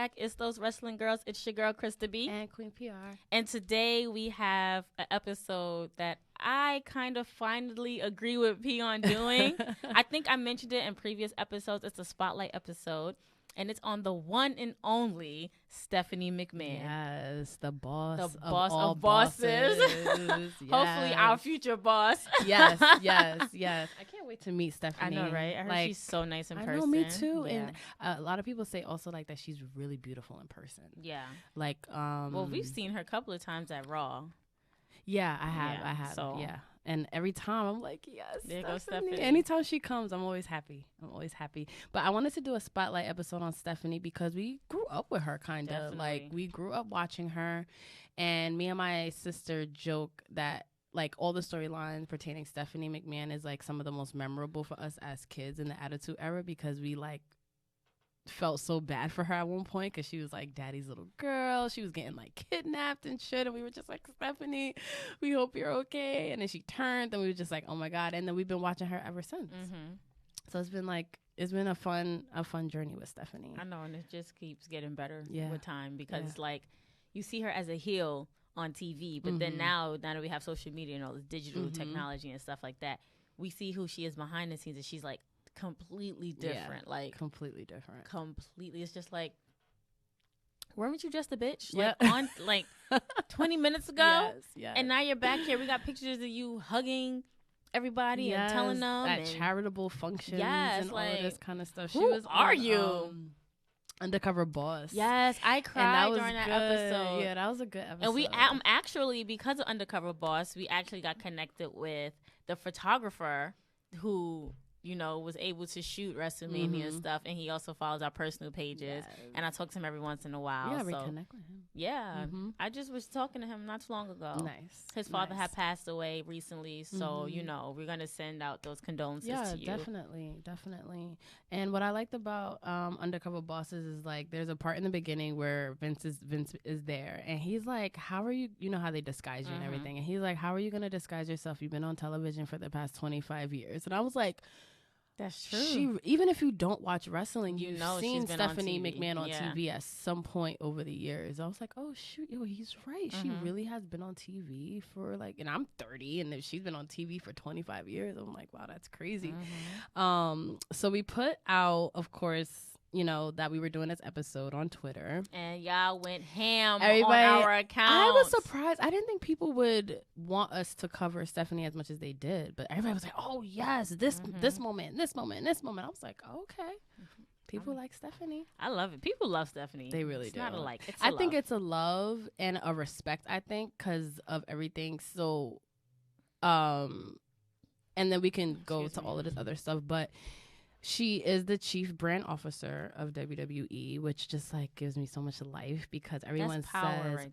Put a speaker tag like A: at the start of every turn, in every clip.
A: back. It's those wrestling girls. It's your girl, Krista B.
B: And Queen P.R.
A: And today we have an episode that I kind of finally agree with P on doing. I think I mentioned it in previous episodes. It's a spotlight episode. And it's on the one and only Stephanie McMahon.
B: Yes, the boss.
A: The boss of bosses.
B: Yes.
A: Hopefully our future boss.
B: Yes. I can't wait to meet Stephanie.
A: I know, right? I heard she's so nice in person.
B: I know, me too.
A: Yeah.
B: And a lot of people say also like that she's really beautiful in person.
A: Yeah.
B: Like,
A: well, we've seen her a couple of times at Raw.
B: Yeah, I have.
A: So.
B: Yeah. And every time I'm like, yes,
A: there goes Stephanie.
B: Anytime she comes, I'm always happy. But I wanted to do a spotlight episode on Stephanie because we grew up with her, kind of. Like, we grew up watching her. And me and my sister joke that, like, all the storylines pertaining Stephanie McMahon is, like, some of the most memorable for us as kids in the Attitude Era because we, like, felt so bad for her at one point because she was like daddy's little girl. She was getting like kidnapped and shit, and we were just like, Stephanie, we hope you're okay. And then she turned and we were just like, oh my god. And then we've been watching her ever since. So it's been a fun journey with Stephanie.
A: I know, and it just keeps getting better with time because like you see her as a heel on TV, but then now that we have social media and all this digital technology and stuff like that, we see who she is behind the scenes, and she's like completely different. Like
B: completely different.
A: It's just like, weren't you just a bitch?
B: Yep.
A: Like on like 20 minutes ago?
B: Yes.
A: And now you're back here. We got pictures of you hugging everybody and telling them
B: at charitable functions and
A: like,
B: all of this kind of stuff.
A: Who are you?
B: Undercover Boss.
A: Yes, I cried during that episode.
B: Yeah, that was a good episode.
A: And actually, because of Undercover Boss, we actually got connected with the photographer who, you know, was able to shoot WrestleMania stuff, and he also follows our personal pages. And I talk to him every once in a while.
B: Yeah,
A: so
B: reconnect with him.
A: Yeah, I just was talking to him not too long ago.
B: Nice.
A: His father had passed away recently, so you know we're gonna send out those condolences to you.
B: Yeah, definitely. And what I liked about Undercover Bosses is like there's a part in the beginning where Vince is there, and he's like, "How are you? You know how they disguise you and everything." And he's like, "How are you gonna disguise yourself? You've been on television for the past 25 years." And I was like,
A: that's true.
B: Even if you don't watch wrestling, you've
A: know
B: seen Stephanie
A: on
B: McMahon on TV at some point over the years. I was like, oh shoot, he's right. She really has been on TV for like, and I'm 30, and if she's been on TV for 25 years, I'm like, wow, that's crazy. So we put out, of course, you know, that we were doing this episode on Twitter. And
A: y'all went ham on our account.
B: I was surprised. I didn't think people would want us to cover Stephanie as much as they did. But everybody was like, oh, yes, this moment. I was like, okay. People like Stephanie.
A: I love it. People love Stephanie.
B: They really
A: do.
B: It's
A: not a like. It's
B: I think it's a love and a respect, I think, because of everything. So, and then we can go to all of this other stuff. But she is the chief brand officer of WWE, which just like gives me so much life because everyone says, right?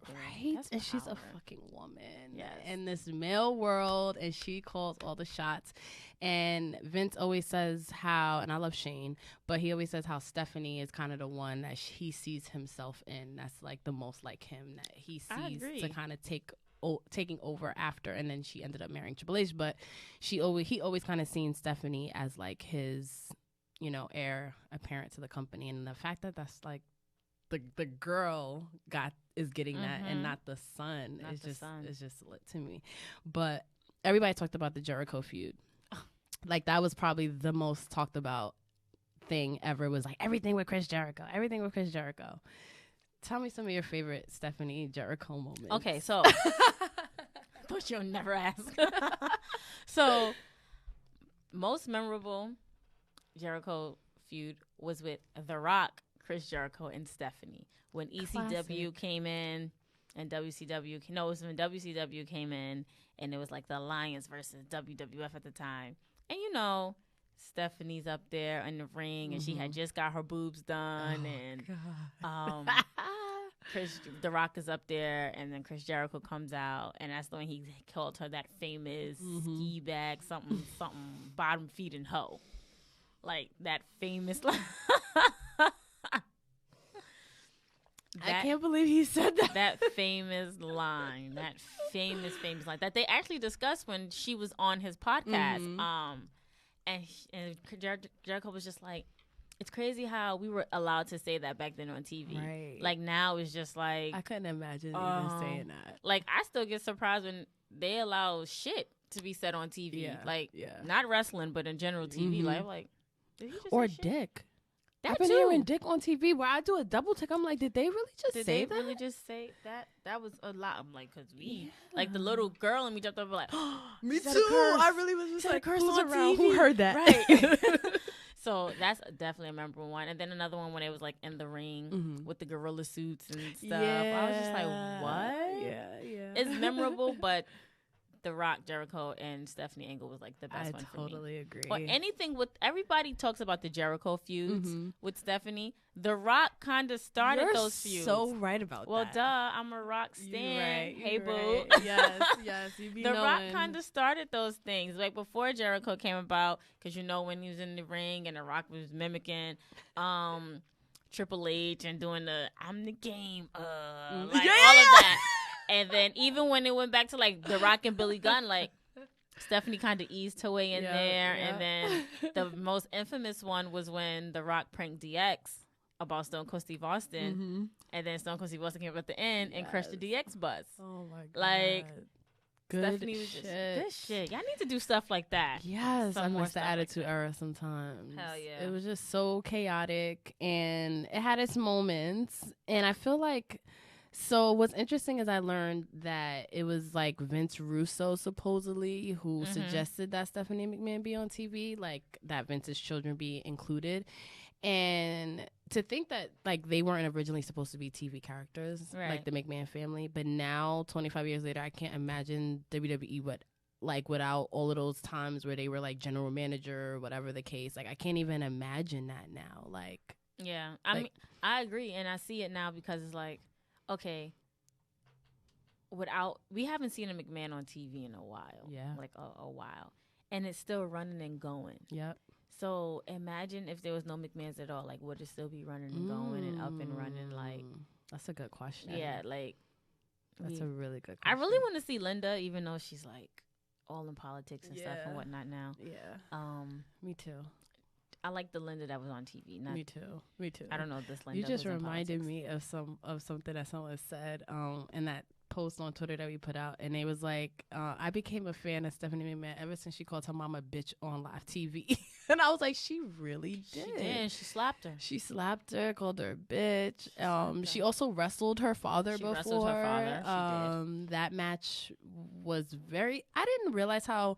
B: And she's a fucking woman in this male world, and she calls all the shots. And Vince always says how, and I love Shane, but he always says how Stephanie is kind of the one that he sees himself in. That's like the most like him that he sees to kind of taking over after, and then she ended up marrying Triple H, but he always kind of seen Stephanie as like his, you know, heir apparent to the company, and the fact that that's like the girl is getting that and not the son is just lit to me. But everybody talked about the Jericho feud. Like that was probably the most talked about thing ever, was like everything with Chris Jericho. Tell me some of your favorite Stephanie Jericho moments.
A: Okay, so thought you'll never ask. So most memorable Jericho feud was with The Rock, Chris Jericho, and Stephanie. When ECW came in and WCW, no, it was when WCW came in, and it was like the Alliance versus WWF at the time. And you know, Stephanie's up there in the ring, and she had just got her boobs done, The Rock is up there, and then Chris Jericho comes out, and that's when he called her that famous ski bag, something, bottom feeding hoe. Like that famous
B: I can't believe he said that.
A: That famous line. That famous line that they actually discussed when she was on his podcast. And Jericho was just like, it's crazy how we were allowed to say that back then on TV.
B: Right.
A: Like now it's just like
B: I couldn't imagine even saying that.
A: Like I still get surprised when they allow shit to be said on TV.
B: Yeah.
A: Like
B: Yeah.
A: not wrestling, but in general TV. Like did he just
B: or
A: say shit?
B: dick.
A: That
B: I've been
A: too.
B: hearing dick on TV where I do a double take. I'm like, did they really just
A: Did
B: say
A: they
B: that?
A: really just say that? That was a lot. I'm like, because we, like the little girl and me jumped up like,
B: Me
A: too.
B: I really was just like, who's around? Who heard that?
A: Right. So that's definitely a memorable one. And then another one when it was like in the ring with the gorilla suits and stuff. I was just like, what?
B: Yeah.
A: It's memorable, but The Rock, Jericho, and Stephanie Engel was like the best one for me.
B: I totally agree.
A: Or anything with, everybody talks about the Jericho feuds with Stephanie. The Rock kind of started those feuds.
B: So right about that.
A: Well, duh, I'm a Rock stan.
B: Right,
A: hey, boo.
B: right. Yes, you be
A: The
B: knowing.
A: Rock kind of started those things. Like before Jericho came about, because you know when he was in the ring and The Rock was mimicking Triple H and doing the I'm the game, like all of that. And then even when it went back to like The Rock and Billy Gunn, like Stephanie kind of eased her way in there. And then the most infamous one was when The Rock pranked DX about Stone Cold Steve Austin. And then Stone Cold Steve Austin came up at the end and crushed the DX bus.
B: Oh my God.
A: Like
B: good
A: Stephanie was just good shit. Y'all need to do stuff like that.
B: Yes, I
A: more
B: miss the
A: stuff like
B: Attitude
A: that.
B: Era sometimes.
A: Hell yeah.
B: It was just so chaotic and it had its moments. And I feel like, so what's interesting is I learned that it was like Vince Russo supposedly who suggested that Stephanie McMahon be on TV, like that Vince's children be included. And to think that like they weren't originally supposed to be TV characters, like the McMahon family, but now 25 years later, I can't imagine WWE without all of those times where they were like general manager or whatever the case. Like I can't even imagine that now. Like
A: yeah, I mean I agree, and I see it now because it's like, okay, we haven't seen a McMahon on TV in a while, like a while, and it's still running and going.
B: Yep.
A: So imagine if there was no McMahons at all. Like, would it still be running and going and up and running? Like,
B: that's a good question.
A: Yeah, like
B: that's a really good question.
A: I really want to see Linda, even though she's like all in politics and stuff and whatnot now.
B: Yeah. Me too.
A: I like the Linda that was on TV.
B: Me too.
A: I don't know if this Linda.
B: You just
A: was
B: reminded me of something that someone said in that post on Twitter that we put out, and it was like, I became a fan of Stephanie McMahon ever since she called her mom a bitch on live TV. And I was like, she really did.
A: She did. She slapped her.
B: She slapped her, called her a bitch. She also wrestled her father before.
A: Wrestled her father. She did.
B: That match was I didn't realize how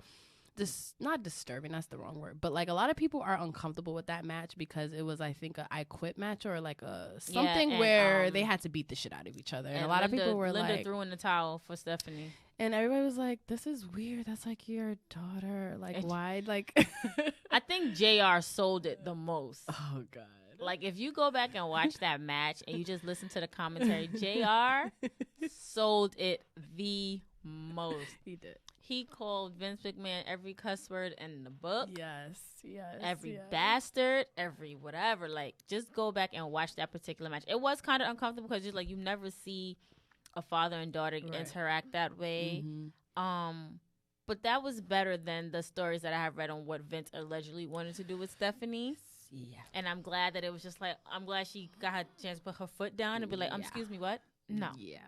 B: not disturbing, that's the wrong word, but like a lot of people are uncomfortable with that match because it was, I think, a I Quit match or like a something and, where they had to beat the shit out of each other, and a lot of people were
A: Linda
B: like,
A: threw in the towel for Stephanie,
B: and everybody was like, this is weird, that's like your daughter, like why, like
A: I think JR sold it the most.
B: Oh God.
A: Like, if you go back and watch that match and you just listen to the commentary, JR sold it the most.
B: He did.
A: He called Vince McMahon every cuss word in the book.
B: Yes.
A: Every bastard, every whatever. Like, just go back and watch that particular match. It was kind of uncomfortable because just like you never see a father and daughter interact that way. But that was better than the stories that I have read on what Vince allegedly wanted to do with Stephanie. Yeah. And I'm glad that it was just like, I'm glad she got her chance to put her foot down and be like, excuse me, what? No.
B: Yeah.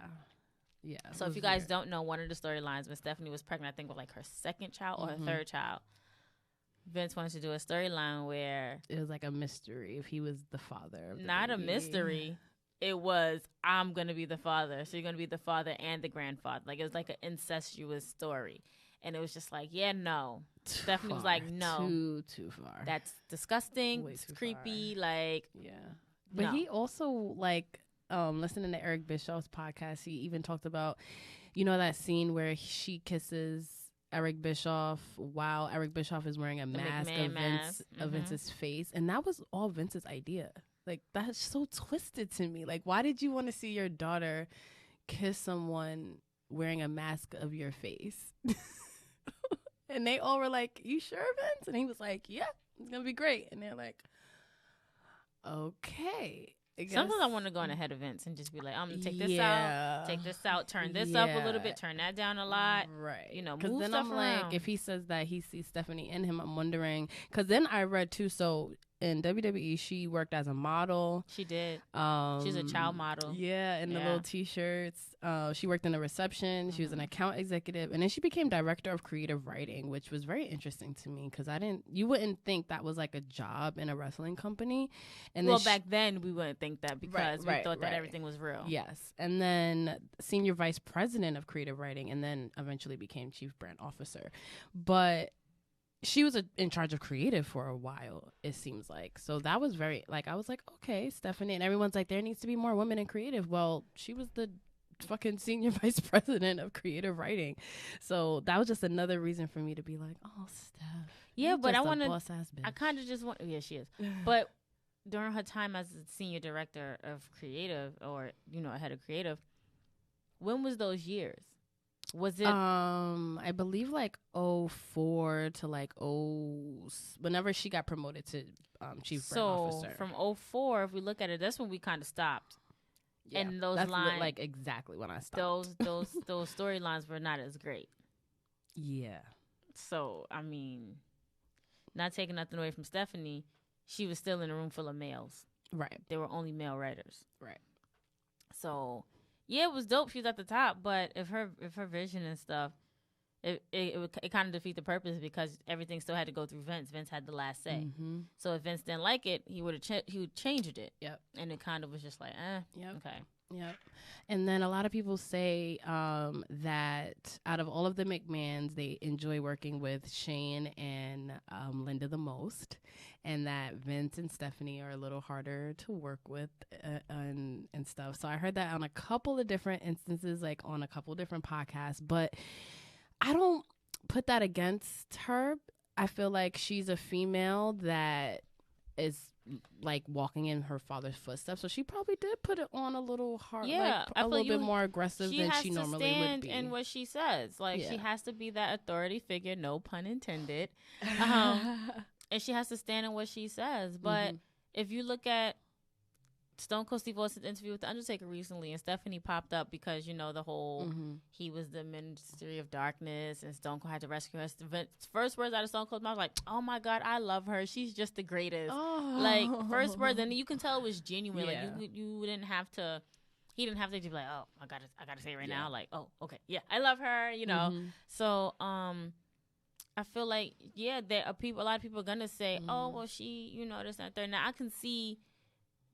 A: So if you guys don't know, one of the storylines when Stephanie was pregnant, I think with like her second child or her third child, Vince wanted to do a storyline where
B: it was like a mystery if he was the father of the
A: not
B: baby.
A: A mystery. It was, I'm going to be the father. So you're going to be the father and the grandfather. Like, it was like an incestuous story. And it was just like, yeah, no. Stephanie was like, no.
B: Too far.
A: That's disgusting.
B: Way
A: It's
B: too
A: creepy.
B: far.
A: Like,
B: yeah. But he also, like, listening to Eric Bischoff's podcast, he even talked about, you know, that scene where she kisses Eric Bischoff while Eric Bischoff is wearing a mask of Vince's face. And that was all Vince's idea. Like, that's so twisted to me. Like, why did you want to see your daughter kiss someone wearing a mask of your face? And they all were like, you sure, Vince? And he was like, yeah, it's going to be great. And they're like, okay.
A: Sometimes I want to go on ahead of Vince and just be like, I'm going to take this out, turn this up a little bit, turn that down a lot.
B: Right.
A: You know,
B: move
A: then
B: stuff
A: I'm
B: around. Like, if he says that he sees Stephanie in him, I'm wondering, because then I read too, so in WWE, she worked as a model.
A: She did. She's a child model.
B: Yeah, in the little T-shirts. She worked in the reception. She was an account executive, and then she became director of creative writing, which was very interesting to me because you wouldn't think that was like a job in a wrestling company. And
A: well, back then we wouldn't think that because we thought that everything was real.
B: Yes, and then senior vice president of creative writing, and then eventually became chief brand officer. But she was in charge of creative for a while, it seems like. So that was very, like, I was like, okay, Stephanie. And everyone's like, there needs to be more women in creative. Well, she was the fucking senior vice president of creative writing. So that was just another reason for me to be like, oh, Steph.
A: Yeah, but I want to,
B: I
A: kind of just want, yeah, she is. But during her time as a senior director of creative or, head of creative, when was those years? Was it
B: I believe like 04 to like whenever she got promoted to chief brand officer.
A: So from 04, if we look at it, that's when we kind of stopped.
B: Yeah,
A: and those
B: that's
A: lines,
B: like exactly when I stopped.
A: Those storylines were not as great.
B: Yeah.
A: So I mean, not taking nothing away from Stephanie, she was still in a room full of males.
B: Right.
A: There were only male writers.
B: Right.
A: So yeah, it was dope. She was at the top, but if her vision and stuff, it kind of defeat the purpose because everything still had to go through Vince. Vince had the last say.
B: Mm-hmm.
A: So if Vince didn't like it, he would changed it.
B: Yep.
A: And it kind of was just like,
B: yep.
A: Okay.
B: Yep. And then a lot of people say that out of all of the McMahons, they enjoy working with Shane and Linda the most, and that Vince and Stephanie are a little harder to work with and stuff. So I heard that on a couple of different instances, like on a couple of different podcasts, but I don't put that against her. I feel like she's a female that is like walking in her father's footsteps, so she probably did put it on a little hard, a little bit more aggressive than she normally would be.
A: In what she says, she has to be that authority figure, no pun intended, and she has to stand in what she says. But if you look at Stone Cold Steve Austin's interview with The Undertaker recently, and Stephanie popped up because, the whole, he was the Ministry of Darkness, and Stone Cold had to rescue her. First words out of Stone Cold's mouth was like, oh my God, I love her. She's just the greatest. Oh. Like, first words, and you can tell it was genuine. Yeah. Like, you didn't have to, he didn't have to be like, oh, I gotta say it right now. Like, oh, okay, yeah, I love her, So, I feel like, there are a lot of people are gonna say, oh, well, she, this and that. Third. Now, I can see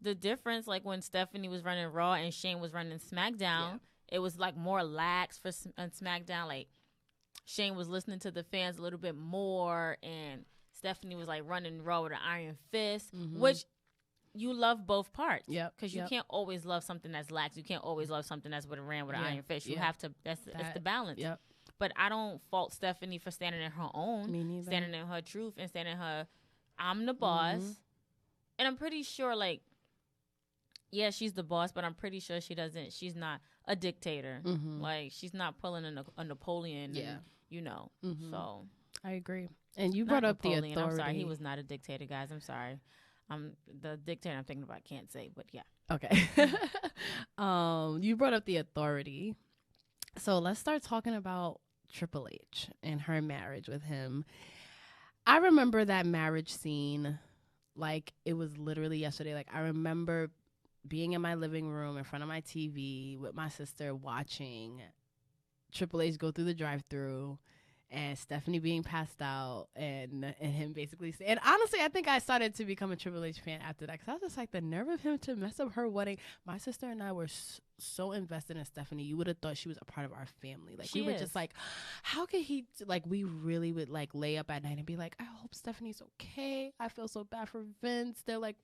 A: the difference, like when Stephanie was running Raw and Shane was running SmackDown, it was like more lax for SmackDown. Like Shane was listening to the fans a little bit more, and Stephanie was like running Raw with an iron fist, which you love both parts. Yeah, because you can't always love something that's lax. You can't always love something that's ran with an iron fist. You have to. It's the balance. Yep. But I don't fault Stephanie for standing in her own, standing in her truth, and standing in her. I'm the boss, and I'm pretty sure like. Yeah, she's the boss, but I'm pretty sure she's not a dictator. Like, she's not pulling a Napoleon. Yeah. And, so.
B: I agree. And you brought up Napoleon, the authority.
A: I'm sorry, he was not a dictator, guys. I'm sorry. The dictator I'm thinking about, I can't say, but yeah.
B: Okay. You brought up the authority. So let's start talking about Triple H and her marriage with him. I remember that marriage scene like it was literally yesterday. Like, I remember being in my living room in front of my TV with my sister watching Triple H go through the drive-thru and Stephanie being passed out and him basically and honestly, I think I started to become a Triple H fan after that because I was just like, the nerve of him to mess up her wedding. My sister and I were so invested in Stephanie. You would have thought she was a part of our family. Like, we were just like, how could he, like, we really would like lay up at night and be like, I hope Stephanie's okay. I feel so bad for Vince. They're like,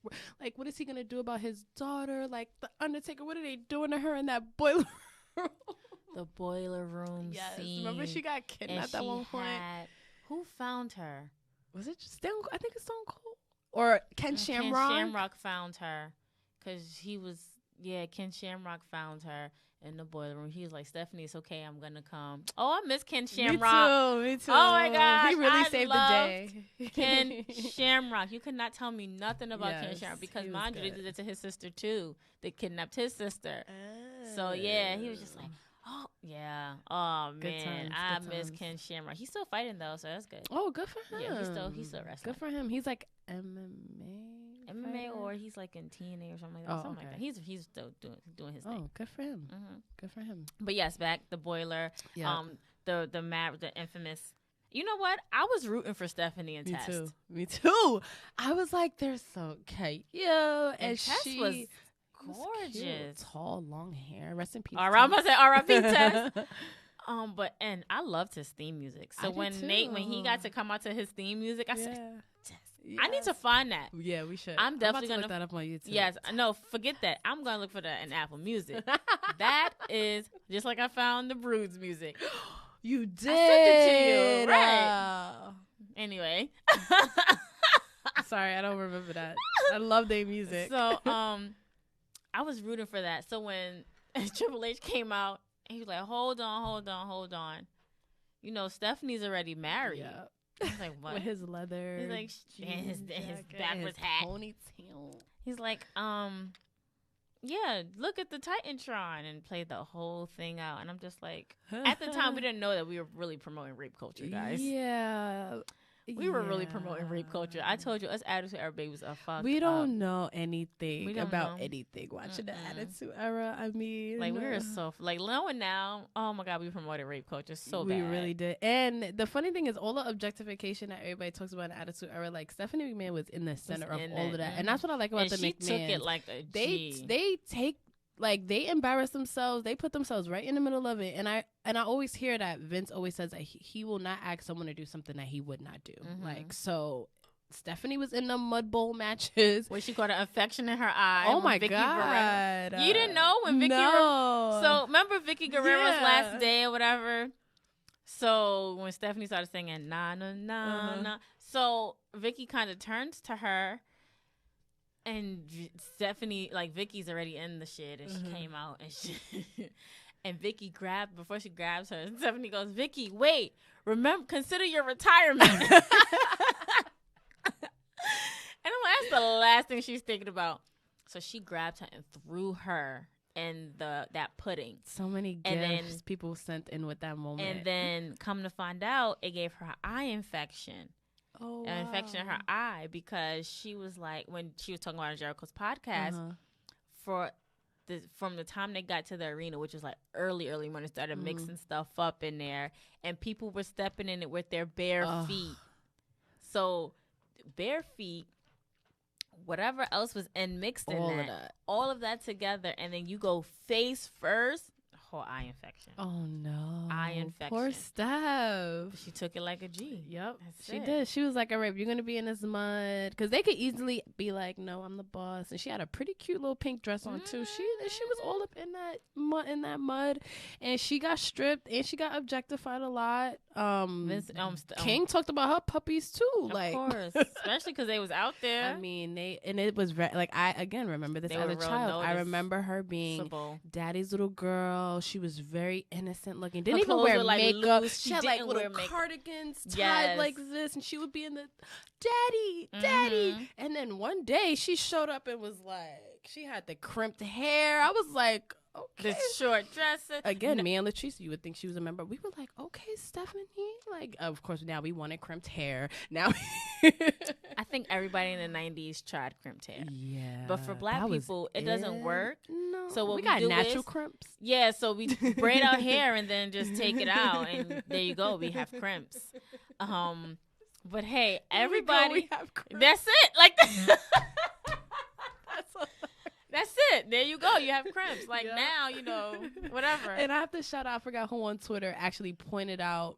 B: what is he gonna do about his daughter? Like, the Undertaker, what are they doing to her in that boiler room?
A: The boiler room scene.
B: Remember she got kidnapped at one point?
A: Who found her?
B: Was it Stone Cold? I think it's Stone Cold. Or Ken Shamrock?
A: Ken Shamrock found her. Because Ken Shamrock found her in the boiler room. He was like, Stephanie, it's okay. I'm going to come. Oh, I miss Ken Shamrock.
B: Me too.
A: Oh, my gosh.
B: He really saved the day.
A: Ken Shamrock. You could not tell me nothing about Ken Shamrock. Because, mind you, they did it to his sister, too. They kidnapped his sister. So, he was just like, oh, yeah. Oh, man. I miss Ken Shamrock. He's still fighting, though, so that's good.
B: Oh, good for him.
A: Yeah, he's still wrestling.
B: Good for him. He's like MMA.
A: MMA, or he's like in TNA or something like that.
B: Oh,
A: something like that. He's still doing his thing.
B: Oh, good for him. Good for him.
A: But yes, back the boiler.
B: Yeah.
A: The infamous. You know what? I was rooting for Stephanie and Tess.
B: Me too. I was like, they're so cute. And
A: Tess
B: she
A: was gorgeous.
B: Tall, long hair. Rest in peace.
A: I'm about to say R.I.P. Tess. But I loved his theme music. So when he got to come out to his theme music, I said, yes. I need to find that.
B: Yeah, we should.
A: I'm definitely
B: gonna look that up on YouTube.
A: Yes, no, forget that. I'm gonna look for that in Apple Music. That is just like I found the Broods music.
B: You did.
A: I sent it to you, right? Anyway,
B: sorry, I don't remember that. I love their music.
A: So, I was rooting for that. So when Triple H came out, he was like, "Hold on. You know, Stephanie's already married."
B: Yeah.
A: I was like, what?
B: With his leather.
A: He's like, and his backwards hat.
B: Ponytail.
A: He's like, yeah, look at the Titantron, and played the whole thing out. And I'm just like, at the time, we didn't know that we were really promoting rape culture, guys.
B: Yeah.
A: We were really promoting rape culture. I told you, us Attitude Era babies are fucked
B: We don't
A: up.
B: know anything about
A: know.
B: anything watching the Attitude Era. I mean,
A: like, we were so, like, knowing now, oh my God, we promoted rape culture so
B: we
A: bad.
B: We really did. And the funny thing is, all the objectification that everybody talks about in Attitude Era, like, Stephanie McMahon was in the center of all of that. And that's what I like about
A: and
B: the
A: she
B: McMahons.
A: took it like a G.
B: They take, like, they embarrass themselves. They put themselves right in the middle of it. And I always hear that Vince always says that he will not ask someone to do something that he would not do. Like, so Stephanie was in the mud bowl matches.
A: Where she got an infection in her eye.
B: Oh my
A: Vicky
B: God.
A: Guerrero. You didn't know when Vicky So remember Vicky Guerrero's last day or whatever? So when Stephanie started singing na na na na, so Vicky kind of turns to her. And Stephanie, like, Vicky's already in the shit, and she came out, and and Vicky before she grabs her, Stephanie goes, "Vicky, wait, consider your retirement." And I'm like, that's the last thing she's thinking about. So she grabbed her and threw her in that pudding.
B: So many gifts people sent in with that moment.
A: And then come to find out, it gave her an eye infection.
B: Oh,
A: an infection in her eye, because she was like, when she was talking about on Jericho's podcast, from the time they got to the arena, which was like early when they started mixing stuff up in there, and people were stepping in it with their bare feet. So bare feet, whatever else was mixed in all of that together, and then you go face first. Whole eye infection.
B: Oh no.
A: Eye infection.
B: Poor Steph.
A: She took it like a G.
B: Yep. She did. She was like, all right, you're gonna be in this mud, because they could easily be like, no, I'm the boss. And she had a pretty cute little pink dress on too. She was all up in that mud, and she got stripped and she got objectified a lot. King talked about her puppies too,
A: of course, especially because they was out there.
B: I mean, it was like, I again remember this as a child. I remember her being daddy's little girl. She was very innocent looking. Didn't even wear makeup. She had like little cardigans tied like this, and she would be in the daddy. And then one day she showed up and was like, she had the crimped hair. I was like, okay.
A: The short dresses.
B: Again, me and Latrice, you would think she was a member. We were like, okay, Stephanie. Like, of course, now we wanted crimped hair. Now,
A: I think everybody in the 90s tried crimped hair.
B: Yeah.
A: But for black people, it doesn't work.
B: No.
A: So what we
B: got
A: do
B: natural crimps.
A: Yeah, so we braid our hair and then just take it out. And there you go. We have crimps. But hey, everybody. That's it. Like That's it. There you go. You have crimps. Like now, you know, whatever.
B: And I have to shout out, I forgot who on Twitter actually pointed out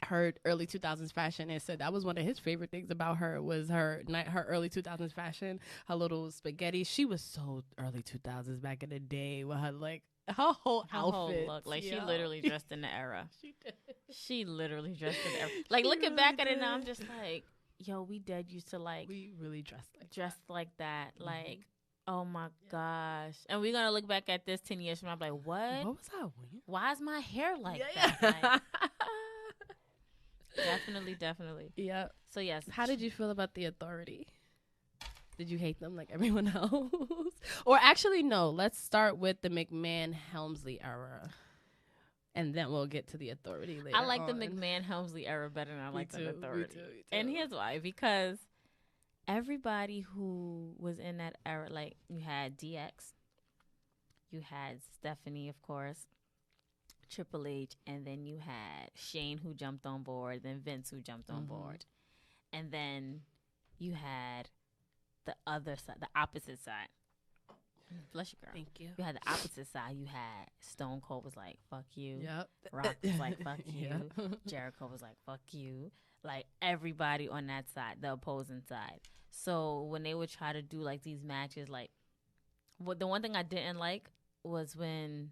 B: her early 2000s fashion and said that was one of his favorite things about her was her early 2000s fashion, her little spaghetti. She was so early 2000s back in the day with her, like, her whole outfit.
A: Look, like, she literally dressed in the era.
B: She did.
A: She literally dressed in the era. Like, looking back at it now, I'm just like, yo, we dead used to, like,
B: we really dressed like that.
A: Like, oh my gosh. And we're going to look back at this 10 years from now, I'm like, what
B: was I wearing?
A: Why is my hair like that? Like, definitely.
B: Yeah.
A: So, yes.
B: How did you feel about the Authority? Did you hate them like everyone else? Or actually, no. Let's start with the McMahon-Helmsley era. And then we'll get to the Authority later.
A: I like the McMahon-Helmsley era better than I like the Authority.
B: Me too.
A: And here's why. Because everybody who was in that era, like you had DX, you had Stephanie, of course, Triple H, and then you had Shane who jumped on board, then Vince who jumped on board. And then you had the other side, the opposite side. Bless you, girl.
B: Thank you.
A: You had the opposite side. You had Stone Cold was like, fuck you.
B: Yep.
A: Rock was like, fuck you. Jericho was like, fuck you. Like, everybody on that side, the opposing side. So when they would try to do, like, these matches, like, the one thing I didn't like was when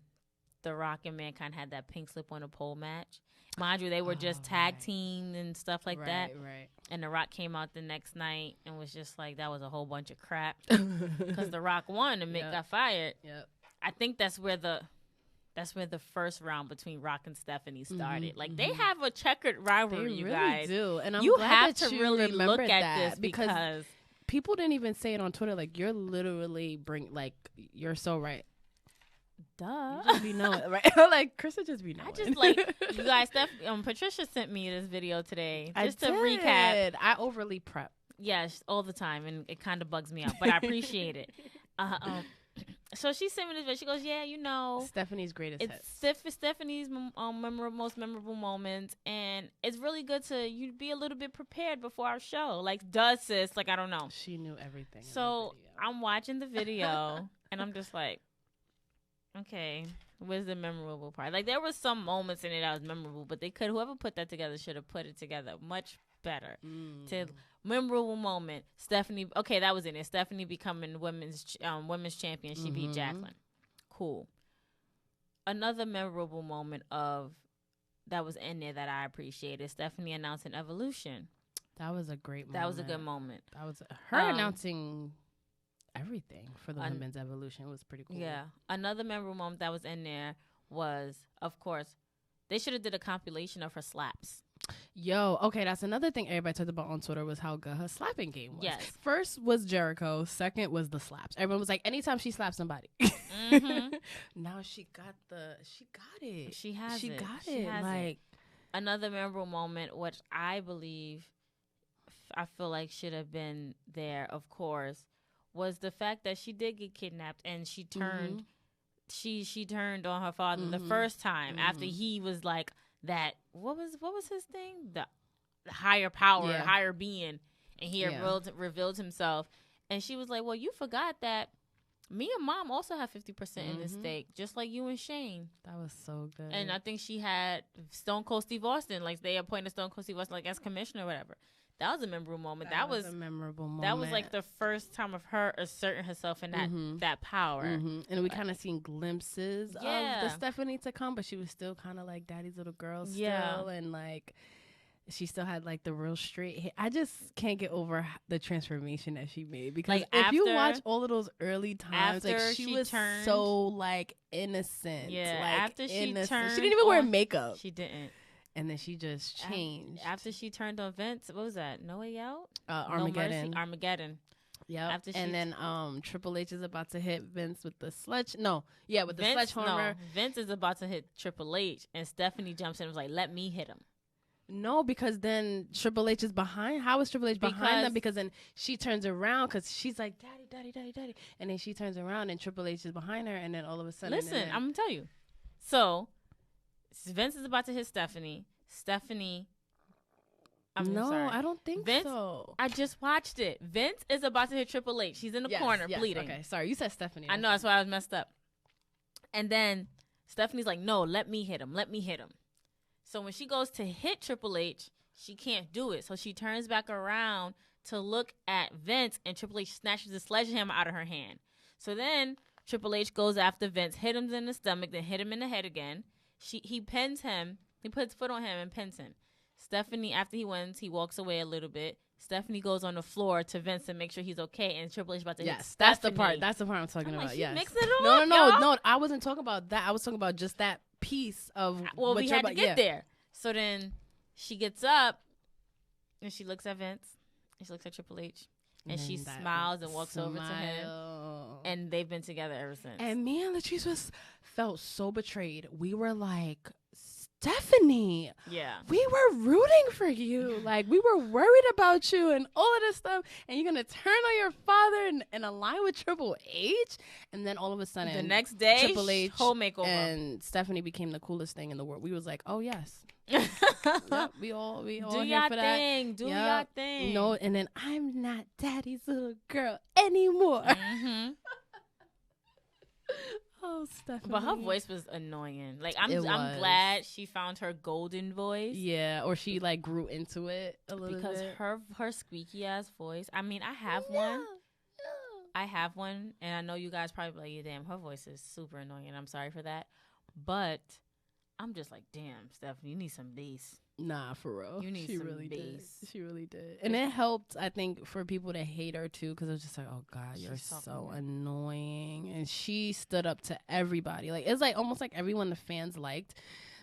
A: The Rock and Mankind had that pink slip on a pole match. Mind you, they were just tag teamed and stuff like that.
B: Right.
A: And The Rock came out the next night and was just like, that was a whole bunch of crap. Because The Rock won and Mick got fired.
B: Yep.
A: I think that's where the first round between Rock and Stephanie started. Like, they have a checkered rivalry, you guys.
B: Do. And I'm
A: you
B: glad
A: have
B: that
A: to
B: you
A: really look
B: remembered
A: at
B: that
A: this because
B: people didn't even say it on Twitter. Like, you're literally you're so right.
A: Duh.
B: You just be knowing, right? Like, Krista just be knowing.
A: I just like, you guys, Patricia sent me this video today. Just to recap.
B: I overly prep.
A: Yes, all the time, and it kind of bugs me out, but I appreciate it. So she sent me this video. She goes, yeah, you know.
B: Stephanie's greatest
A: It's Stephanie's most memorable moments, and it's really good you be a little bit prepared before our show. Like, sis? Like, I don't know.
B: She knew everything.
A: So I'm watching the video, and I'm just like, okay, where's the memorable part? Like, there was some moments in it that was memorable, but whoever put that together should have put it together much better. Memorable moment, Stephanie. Okay, that was in it. Stephanie becoming women's champion. She beat Jacqueline. Cool. Another memorable moment that was in there that I appreciated. Stephanie announcing Evolution.
B: That was a great moment.
A: That was a good moment.
B: That was her announcing everything for the women's evolution. Was pretty cool.
A: Yeah. Another memorable moment that was in there was, of course, they should have did a compilation of her slaps.
B: Yo, okay, that's another thing everybody talked about on Twitter was how good her slapping game was.
A: Yes.
B: First was Jericho. Second was the slaps. Everyone was like, anytime she slaps somebody. Now she got it.
A: She has
B: it. She got it.
A: Another memorable moment, which I feel like should have been there, of course, was the fact that she did get kidnapped and she turned she turned on her father the first time after he was like that. What was his thing? The higher power, higher being, and he revealed himself. And she was like, "Well, you forgot that me and Mom also have 50% in this stake, just like you and Shane."
B: That was so good.
A: And I think she had Stone Cold Steve Austin, like they appointed Stone Cold Steve Austin like as commissioner or whatever. That was a memorable moment. That was
B: a memorable moment.
A: That was like the first time of her asserting herself in that power.
B: And we kind of seen glimpses of the Stephanie to come, but she was still kind of like daddy's little girl still. And like she still had like the real straight hair. I just can't get over the transformation that she made, because like, if you watch all of those early times, like she was so like innocent.
A: Yeah,
B: like,
A: after she turned,
B: she didn't even wear makeup.
A: She didn't.
B: And then she just changed.
A: After she turned on Vince, what was that? No Way Out?
B: Armageddon.
A: No Mercy? Armageddon.
B: Yeah. And then Triple H is about to hit Vince with the sledge. No. Yeah, with the sledgehammer.
A: No, Vince is about to hit Triple H, and Stephanie jumps in and was like, let me hit him.
B: No, because then Triple H is behind. How is Triple H behind them? Because then she turns around because she's like, daddy, daddy, daddy, daddy. And then she turns around and Triple H is behind her. And then all of a sudden.
A: Listen, I'm going to tell you. So, Vince is about to hit Stephanie.
B: Sorry. I don't think
A: Vince,
B: so.
A: I just watched it. Vince is about to hit Triple H. He's in the corner bleeding.
B: Okay, sorry. You said Stephanie.
A: I know. That's why I was messed up. And then Stephanie's like, no, let me hit him. Let me hit him. So when she goes to hit Triple H, she can't do it. So she turns back around to look at Vince, and Triple H snatches the sledgehammer out of her hand. So then Triple H goes after Vince, hit him in the stomach, then hit him in the head again. He pins him. He puts foot on him and pins him. Stephanie, after he wins, he walks away a little bit. Stephanie goes on the floor to Vince and make sure he's okay. And Triple H about to hit Stephanie.
B: That's the part. That's the part I'm talking about.
A: Yes.
B: Mixing
A: it up,
B: No. I wasn't talking about that. I was talking about just that piece of.
A: Well, we had to get there. So then she gets up and she looks at Vince and she looks at Triple H and she smiles and walks over to him. And they've been together ever since.
B: And me and Latrice felt so betrayed. We were like, Stephanie,
A: Yeah.
B: we were rooting for you. Like, we were worried about you and all of this stuff. And you're going to turn on your father and align with Triple H? And then all of a sudden,
A: the next day,
B: Triple H
A: whole makeover.
B: and Stephanie became the coolest thing in the world. We was like, oh, yes. Yep, we all
A: do
B: here
A: your
B: for that.
A: thing. Do your thing.
B: No, and then I'm not daddy's little girl anymore.
A: Mm-hmm.
B: Oh, Stephanie.
A: But her voice was annoying. Like, I'm
B: It was.
A: glad she found her golden voice.
B: Yeah, or she like grew into it a little
A: Because
B: bit.
A: her squeaky ass voice. I mean, I have one, and I know you guys probably like, yeah, damn, her voice is super annoying, and I'm sorry for that. But I'm just like, damn, Stephanie, you need some bass.
B: Nah, for real.
A: You need
B: she
A: some
B: really
A: bass.
B: did. She really did. And it helped, I think, for people to hate her too, because it was just like, oh God, you're so annoying. And she stood up to everybody. Like, it's like almost like everyone the fans liked,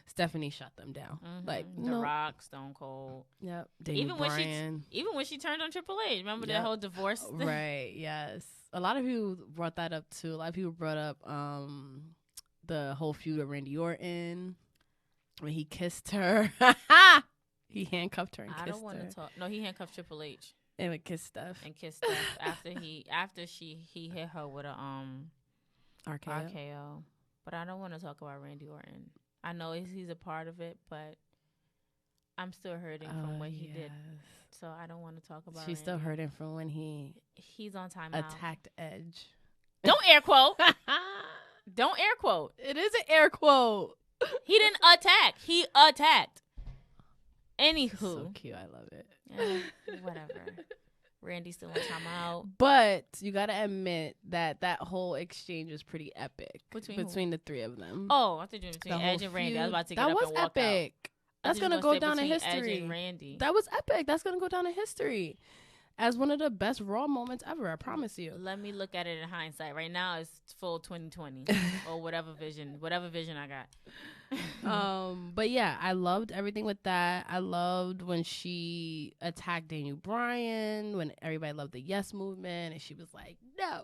B: Stephanie shut them down.
A: Mm-hmm.
B: Like
A: The Rock, Stone Cold.
B: Yep.
A: Even when she turned on Triple H. Remember that whole divorce thing?
B: Right. Yes. A lot of people brought that up too. A lot of people brought up the whole feud with Randy Orton when he kissed her. He handcuffed her and kissed her.
A: I don't want to talk. No, he handcuffed Triple H
B: and would kiss Steph.
A: after he hit her with a RKO. But I don't want to talk about Randy Orton. I know he's a part of it, but I'm still hurting from what he did. So I don't want to talk about.
B: She's still hurting from when
A: he's on timeout.
B: Attacked Edge.
A: Don't air quote. Don't air quote.
B: It is an air quote.
A: He didn't attack. He attacked. Anywho.
B: So cute. I love it.
A: Whatever. Randy's still on timeout.
B: But you got to admit that whole exchange was pretty epic. Between the three of them.
A: Oh, I thought you were between Edge and Randy. I was about to get up and walk out.
B: That was epic. That's going to go down in history.
A: Edge and Randy.
B: That was epic. That's going to go down in history as one of the best Raw moments ever. I promise you.
A: Let me look at it in hindsight. Right now, it's full 2020 or whatever vision I got.
B: But yeah, I loved everything with that. I loved when she attacked Daniel Bryan, when everybody loved the Yes movement, and she was like, no.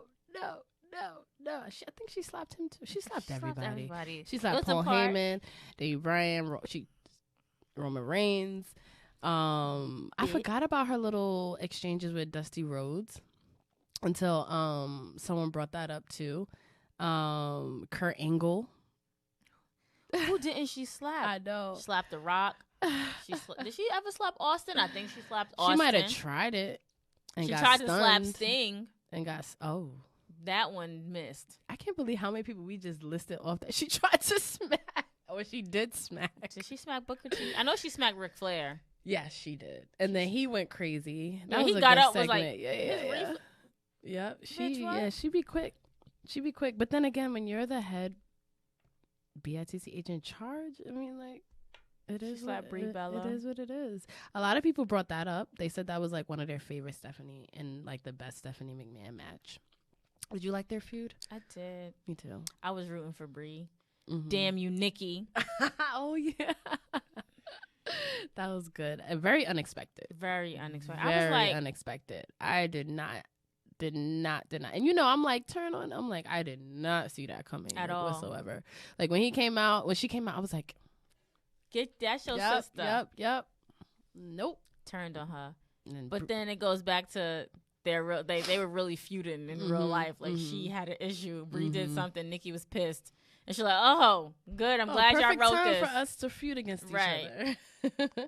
B: I think she slapped him too. She slapped everybody. She slapped Paul Heyman, Daniel Bryan, Roman Reigns. I forgot about her little exchanges with Dusty Rhodes until someone brought that up too. Kurt Angle.
A: Who didn't she slap?
B: I know.
A: She slapped The Rock. Did she ever slap Austin? I think she slapped Austin.
B: She might have tried it. And
A: she
B: got
A: tried
B: stunned
A: to slap Sting.
B: And got
A: that one missed.
B: I can't believe how many people we just listed off that she tried to smack. Or she did smack.
A: Did she smack Booker T? I know she smacked Ric Flair.
B: Yes, she did. And then he went crazy.
A: That was he got up, segment. Was like,
B: yeah. She be quick. But then again, when you're the head BITC agent in charge, I mean, like, it is what it is. A lot of people brought that up. They said that was like one of their favorite Stephanie and like the best Stephanie McMahon match. Did you like their feud?
A: I did.
B: Me too.
A: I was rooting for Brie. Mm-hmm. Damn you, Nikki.
B: Oh yeah. That was good. Very unexpected.
A: Very unexpected.
B: I was like, unexpected. I did not. And you know, I'm like, turn on. I'm like, I did not see that coming
A: at all
B: whatsoever. Like when she came out, I was like,
A: get that your sister.
B: Yep. Nope.
A: Turned on her. But then it goes back to they were really feuding in real life. Like she had an issue. Brie did something. Nikki was pissed. And she's like, oh, good. I'm glad y'all wrote
B: time
A: this.
B: For us to feud against each other.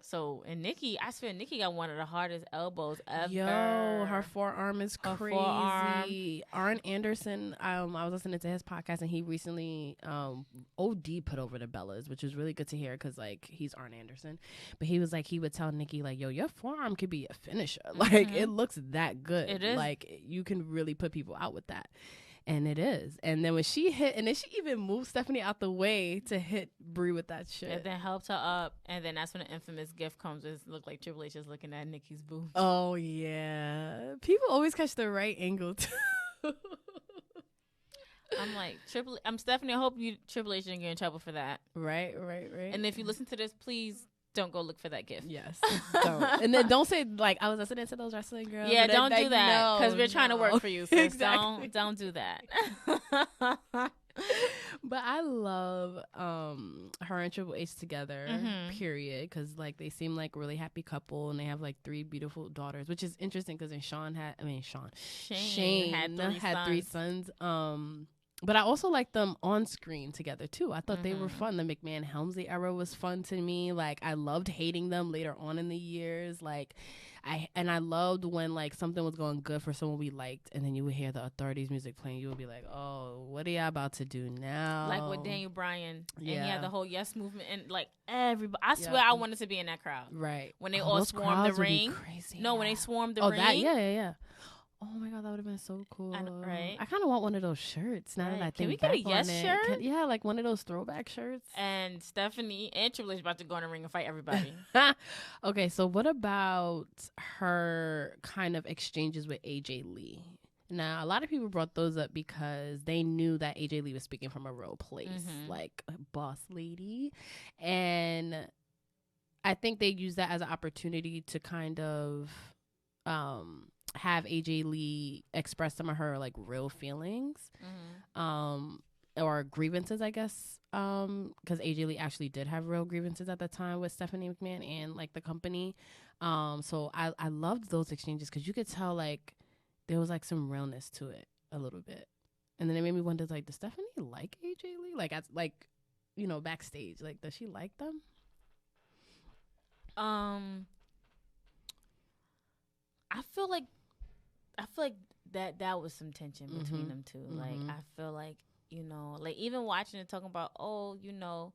A: So, and Nikki, I swear, Nikki got one of the hardest elbows ever.
B: Yo, her forearm is crazy. Arn Anderson, I was listening to his podcast, and he recently OD put over the Bellas, which is really good to hear because, like, he's Arn Anderson. But he was like, he would tell Nikki, like, yo, your forearm could be a finisher. Like, it looks that good.
A: It is.
B: Like, you can really put people out with that. And it is. And then when she hit, and then she even moved Stephanie out the way to hit Brie with that shit.
A: And then helped her up. And then that's when the infamous gift comes. It looked like Triple H is looking at Nikki's boobs.
B: Oh, yeah. People always catch the right angle, too.
A: I'm like, I'm Stephanie. I hope Triple H didn't get in trouble for that.
B: Right.
A: And if you listen to this, please don't go look for that gift.
B: Yes. Don't. And then don't say, like, I was listening to those wrestling girls.
A: Yeah, don't do that. Because we're trying to work for you, sis.
B: Exactly.
A: Don't do that.
B: But I love her and Triple H together, period. Because, like, they seem like a really happy couple. And they have, like, 3 beautiful daughters. Which is interesting because Shane had 3 sons. But I also like them on screen together, too. I thought they were fun. The McMahon-Helmsley era was fun to me. Like, I loved hating them later on in the years. Like, I loved when, like, something was going good for someone we liked, and then you would hear the Authorities music playing. You would be like, oh, what are y'all about to do now?
A: Like with Daniel Bryan.
B: Yeah.
A: And he had the whole Yes movement. And, like, everybody. I swear I wanted to be in that crowd.
B: Right.
A: When they all swarmed the ring.
B: Crazy.
A: No, when they swarmed the ring.
B: Oh, that? Yeah. Oh my God, that would have been so cool.
A: Right?
B: I kind of want one of those shirts now that I think
A: Can we get a Yes shirt?
B: Yeah, like one of those throwback shirts.
A: And Stephanie and Triple H about to go in the ring and fight everybody.
B: Okay, so what about her kind of exchanges with AJ Lee? Now, a lot of people brought those up because they knew that AJ Lee was speaking from a real place, like a boss lady. And I think they used that as an opportunity to kind of have AJ Lee express some of her like real feelings or grievances, I guess, because AJ Lee actually did have real grievances at the time with Stephanie McMahon and like the company. So I loved those exchanges because you could tell like there was like some realness to it a little bit. And then it made me wonder, like, does Stephanie like AJ Lee? Like, you know, backstage, like, does she like them?
A: I feel like that was some tension between them two. Like, I feel like, you know, like even watching it talking about, oh, you know,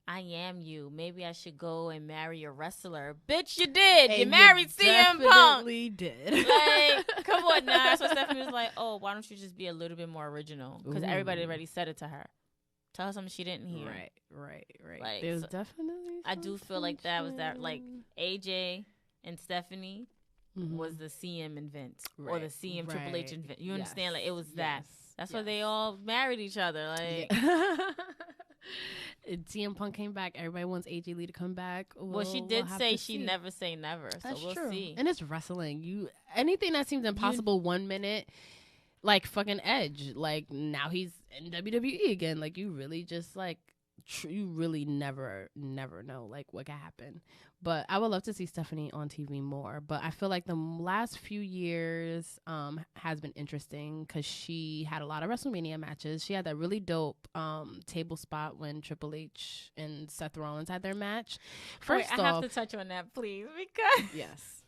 A: I am you. Maybe I should go and marry a wrestler. Bitch, you did. You married CM Punk.
B: Definitely did.
A: Like, come on now. That's what Stephanie was like, oh, why don't you just be a little bit more original? Because everybody already said it to her. Tell her something she didn't hear.
B: Right.
A: Like,
B: There's
A: so
B: definitely
A: I do feel like that was that, like, AJ and Stephanie was the CM and Vince. Or the CM Triple H and Vince. You understand? Like, it was that. That's why they all married each other. Like,
B: CM Punk came back. Everybody wants AJ Lee to come back.
A: Well, she did say she never say never. So
B: That's
A: we'll
B: true.
A: see.
B: And it's wrestling. Anything that seems impossible 1 minute, like fucking Edge. Like now he's in WWE again. Like you really just like you really never know like what could happen. But I would love to see Stephanie on TV more. But I feel like the last few years has been interesting because she had a lot of WrestleMania matches. She had that really dope table spot when Triple H and Seth Rollins had their match. First off,
A: I have to touch on that, please, because
B: yes,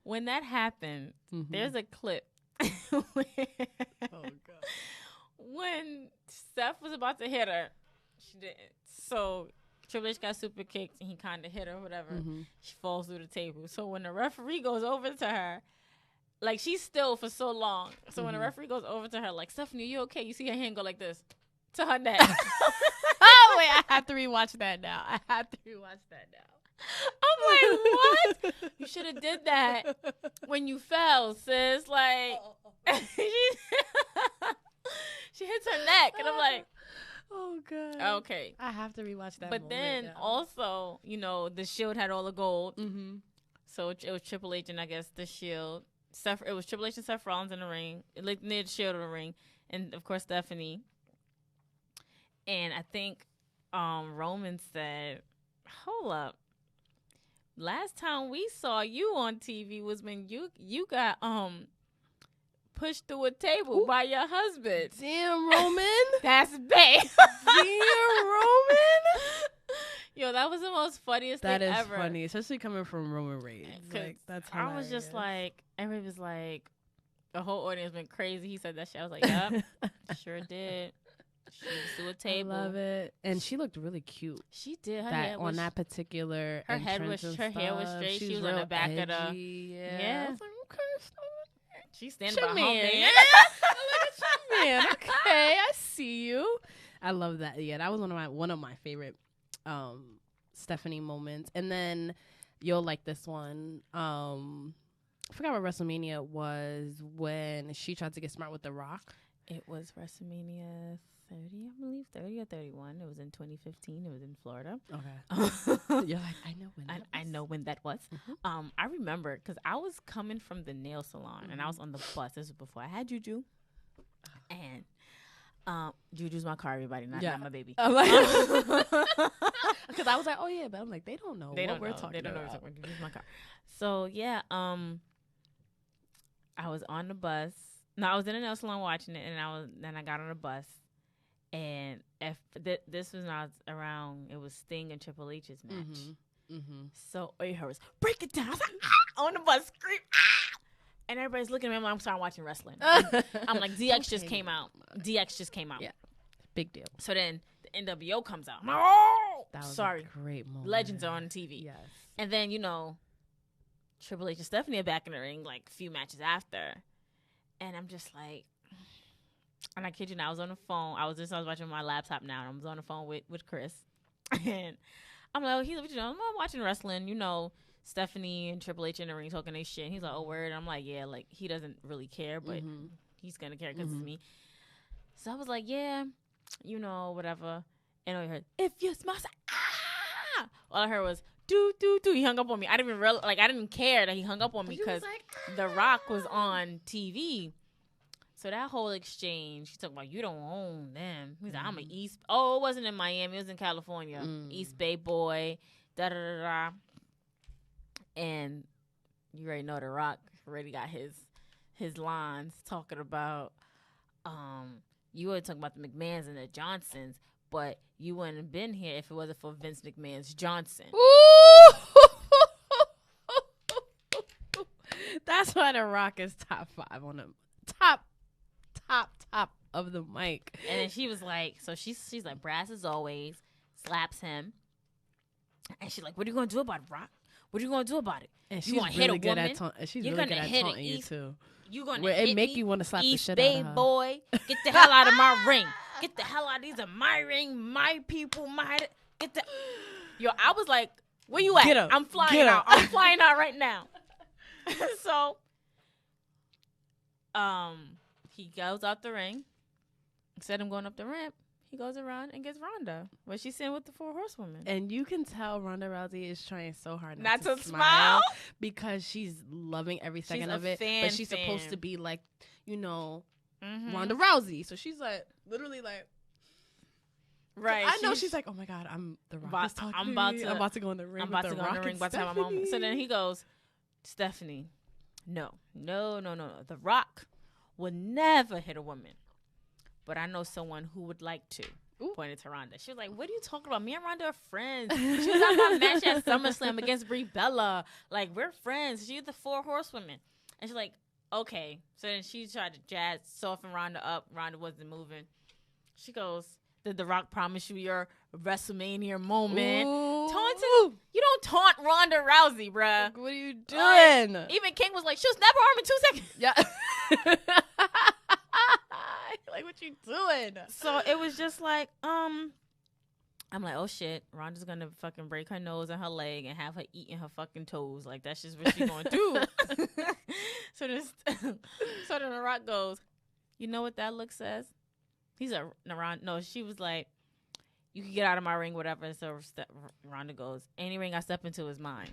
A: when that happened, there's a clip.
B: Oh God.
A: When Seth was about to hit her, she didn't. So Triple H got super kicked and he kind of hit her or whatever. She falls through the table. So when the referee goes over to her, like she's still for so long. So when the referee goes over to her, like, Stephanie, you okay? You see her hand go like this to her neck.
B: Oh, wait, I have to rewatch that now. I'm
A: like, what? You should have did that when you fell, sis. Like, she hits her neck. And I'm like,
B: oh, God.
A: Okay.
B: I have to rewatch that.
A: But then also, you know, the Shield had all the gold. So it was Triple H and I guess the Shield. It was Triple H and Seth Rollins in the ring, like near the Shield of the ring. And, of course, Stephanie. And I think Roman said, hold up. Last time we saw you on TV was when you got pushed through a table by your husband.
B: Damn, Roman.
A: That's bad.
B: Damn, Roman.
A: Yo, that was the most funniest thing ever.
B: That is funny, especially coming from Roman Reigns. Like, that's hilarious.
A: I was just like, everybody was like, the whole audience went crazy. He said that shit. I was like, yep, sure did. She was through a table.
B: I love it. And she looked really cute.
A: She did.
B: That particular
A: her hair was straight. She was on the back of the
B: yeah. I was like, okay,
A: she's standing by her man.
B: Look at your man. Okay, I see you. I love that. Yeah, that was one of my favorite Stephanie moments. And then you'll like this one. I forgot what WrestleMania was when she tried to get smart with The Rock.
A: It was WrestleMania 30, I believe, 30 or 31. It was in 2015. It was in Florida.
B: Okay. You're like, I know when that was.
A: I know when that was.
B: Mm-hmm.
A: I remember because I was coming from the nail salon and I was on the bus. This was before I had Juju. And Juju's my car, everybody, not my baby.
B: Because I was like, oh yeah, but I'm like, they don't know what we're talking about. They don't know what we're talking about.
A: Juju's my car. So yeah, I was on the bus. No, I was in a nail salon watching it, and then I got on the bus, and this was not around. It was Sting and Triple H's match.
B: Mm-hmm. Mm-hmm.
A: So all you heard was break it down. I was like, on the bus, scream, and everybody's looking at me. I'm starting watching wrestling. I'm like, DX just came out. DX just came out.
B: Yeah, big deal.
A: So then the NWO comes out. Oh,
B: that was
A: sorry,
B: a great moment.
A: Legends are on TV.
B: Yes,
A: and then Triple H and Stephanie are back in the ring like a few matches after. And I'm just like, and I kid you not, I was on the phone. I was watching my laptop now. And I was on the phone with Chris. And I'm like, I'm watching wrestling. Stephanie and Triple H in the ring talking their shit. And he's like, oh, word. And I'm like, yeah, like he doesn't really care, but he's going to care because it's me. So I was like, yeah, whatever. And I heard, if you smile, all I heard was, do. He hung up on me. I didn't even realize, I didn't care that he hung up on me because The Rock was on TV. So that whole exchange, he talking about, you don't own them. He's like, I'm an East. Oh, it wasn't in Miami. It was in California. East Bay boy. Da-da-da-da. And you already know The Rock already got his lines talking about, you already talking about the McMahons and the Johnsons, but you wouldn't have been here if it wasn't for Vince McMahon's Johnson.
B: Ooh! That's why The Rock is top 5 on the top of the mic.
A: And then she was like, so she's like, brass as always, slaps him. And she's like, what are you going to do about it, Rock? What are you going to do about it?
B: And
A: she's
B: really
A: hit a
B: good
A: woman?
B: at she's really good at taunting you too.
A: You gonna
B: where
A: hit
B: it make
A: me?
B: you want to slap
A: East
B: the shit
A: Bay
B: out of her.
A: boy, get the hell out of my ring. Get the hell out. These are my ring, my people, get the. Yo, I was like, where you at?
B: Get up.
A: I'm flying out. I'm flying out right now. So, he goes out the ring. Instead of going up the ramp, he goes around and gets Ronda, where she's sitting with the 4 horsewomen.
B: And you can tell Ronda Rousey is trying so hard
A: not to smile
B: because she's loving every second of it. But she's supposed to be like, Ronda Rousey. So she's like, literally like,
A: right.
B: I know she's like, oh my God, I'm The Rock is talking. I'm about to go in the ring. I'm about to go in the ring. About to have my moment.
A: So then he goes, Stephanie, no. The Rock would never hit a woman. But I know someone who would like to.
B: Ooh.
A: Pointed to Ronda. She was like, what are you talking about? Me and Ronda are friends. She was on my match at SummerSlam against Brie Bella. Like, we're friends. She's the 4 horsewomen. And she's like, okay. So then she tried to soften Ronda up. Ronda wasn't moving. She goes, did The Rock promise you your WrestleMania moment? Taunting? You don't taunt Ronda Rousey, bruh.
B: What are you doing?
A: Even King was like, she'll snap her arm in 2 seconds.
B: Yeah. Like, what you doing?
A: So it was just like, I'm like, oh shit, Ronda's gonna fucking break her nose and her leg and have her eating her fucking toes. Like, that's just what she's gonna do. So then The Rock goes, you know what that look says? He's a Ronda. No, she was like, you can get out of my ring, whatever. So Ronda goes, any ring I step into is mine.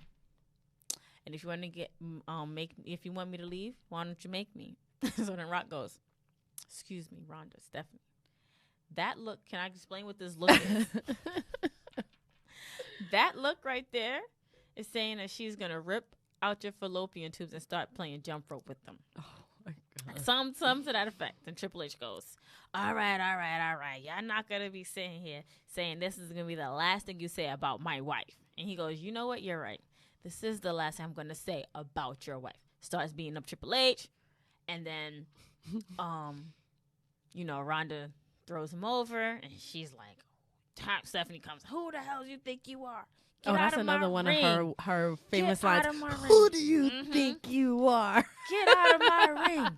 A: And if you want to if you want me to leave, why don't you make me? So then Rock goes, excuse me, Ronda, Stephanie. That look, can I explain what this look is? That look right there is saying that she's going to rip out your fallopian tubes and start playing jump rope with them.
B: Oh, my God.
A: Some to that effect. And Triple H goes, all right. Y'all not going to be sitting here saying this is going to be the last thing you say about my wife. And he goes, you know what? You're right. This is the last thing I'm going to say about your wife. Starts beating up Triple H. And then, Ronda throws him over, and she's like, Stephanie comes, who the hell do you think you are? Get
B: that's another one
A: ring.
B: of her famous
A: lines.
B: Who do you think you are?
A: Get out of my ring.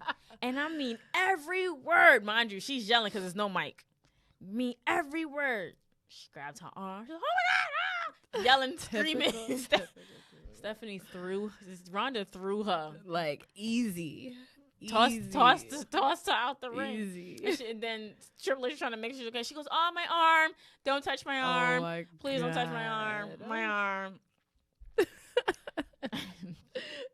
A: And I mean every word. Mind you, she's yelling because there's no mic. Mean every word. She grabs her arm. She's like, oh my God. Yelling, screaming. Stephanie Ronda threw her.
B: Like, easy.
A: tossed her out the ring.
B: Easy.
A: And then Triple H trying to make sure she's okay. She goes, "Oh, my arm! Don't touch my arm! Please don't touch my arm! My arm!"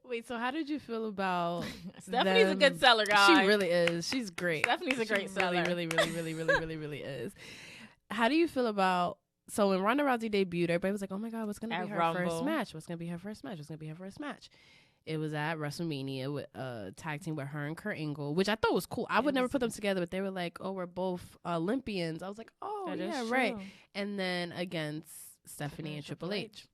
B: Wait, so how did you feel about
A: Stephanie's
B: them?
A: a good seller, guys.
B: She really is. She's great.
A: Stephanie's a great seller.
B: Really is. How do you feel about, so when Ronda Rousey debuted, everybody was like, oh my God, what's going to be her first match? What's going to be her first match? It was at WrestleMania with tag team with her and Kurt Angle, which I thought was cool. I would never put them together, but they were like, oh, we're both Olympians. I was like, oh, yeah, right. And then against Stephanie and Triple H.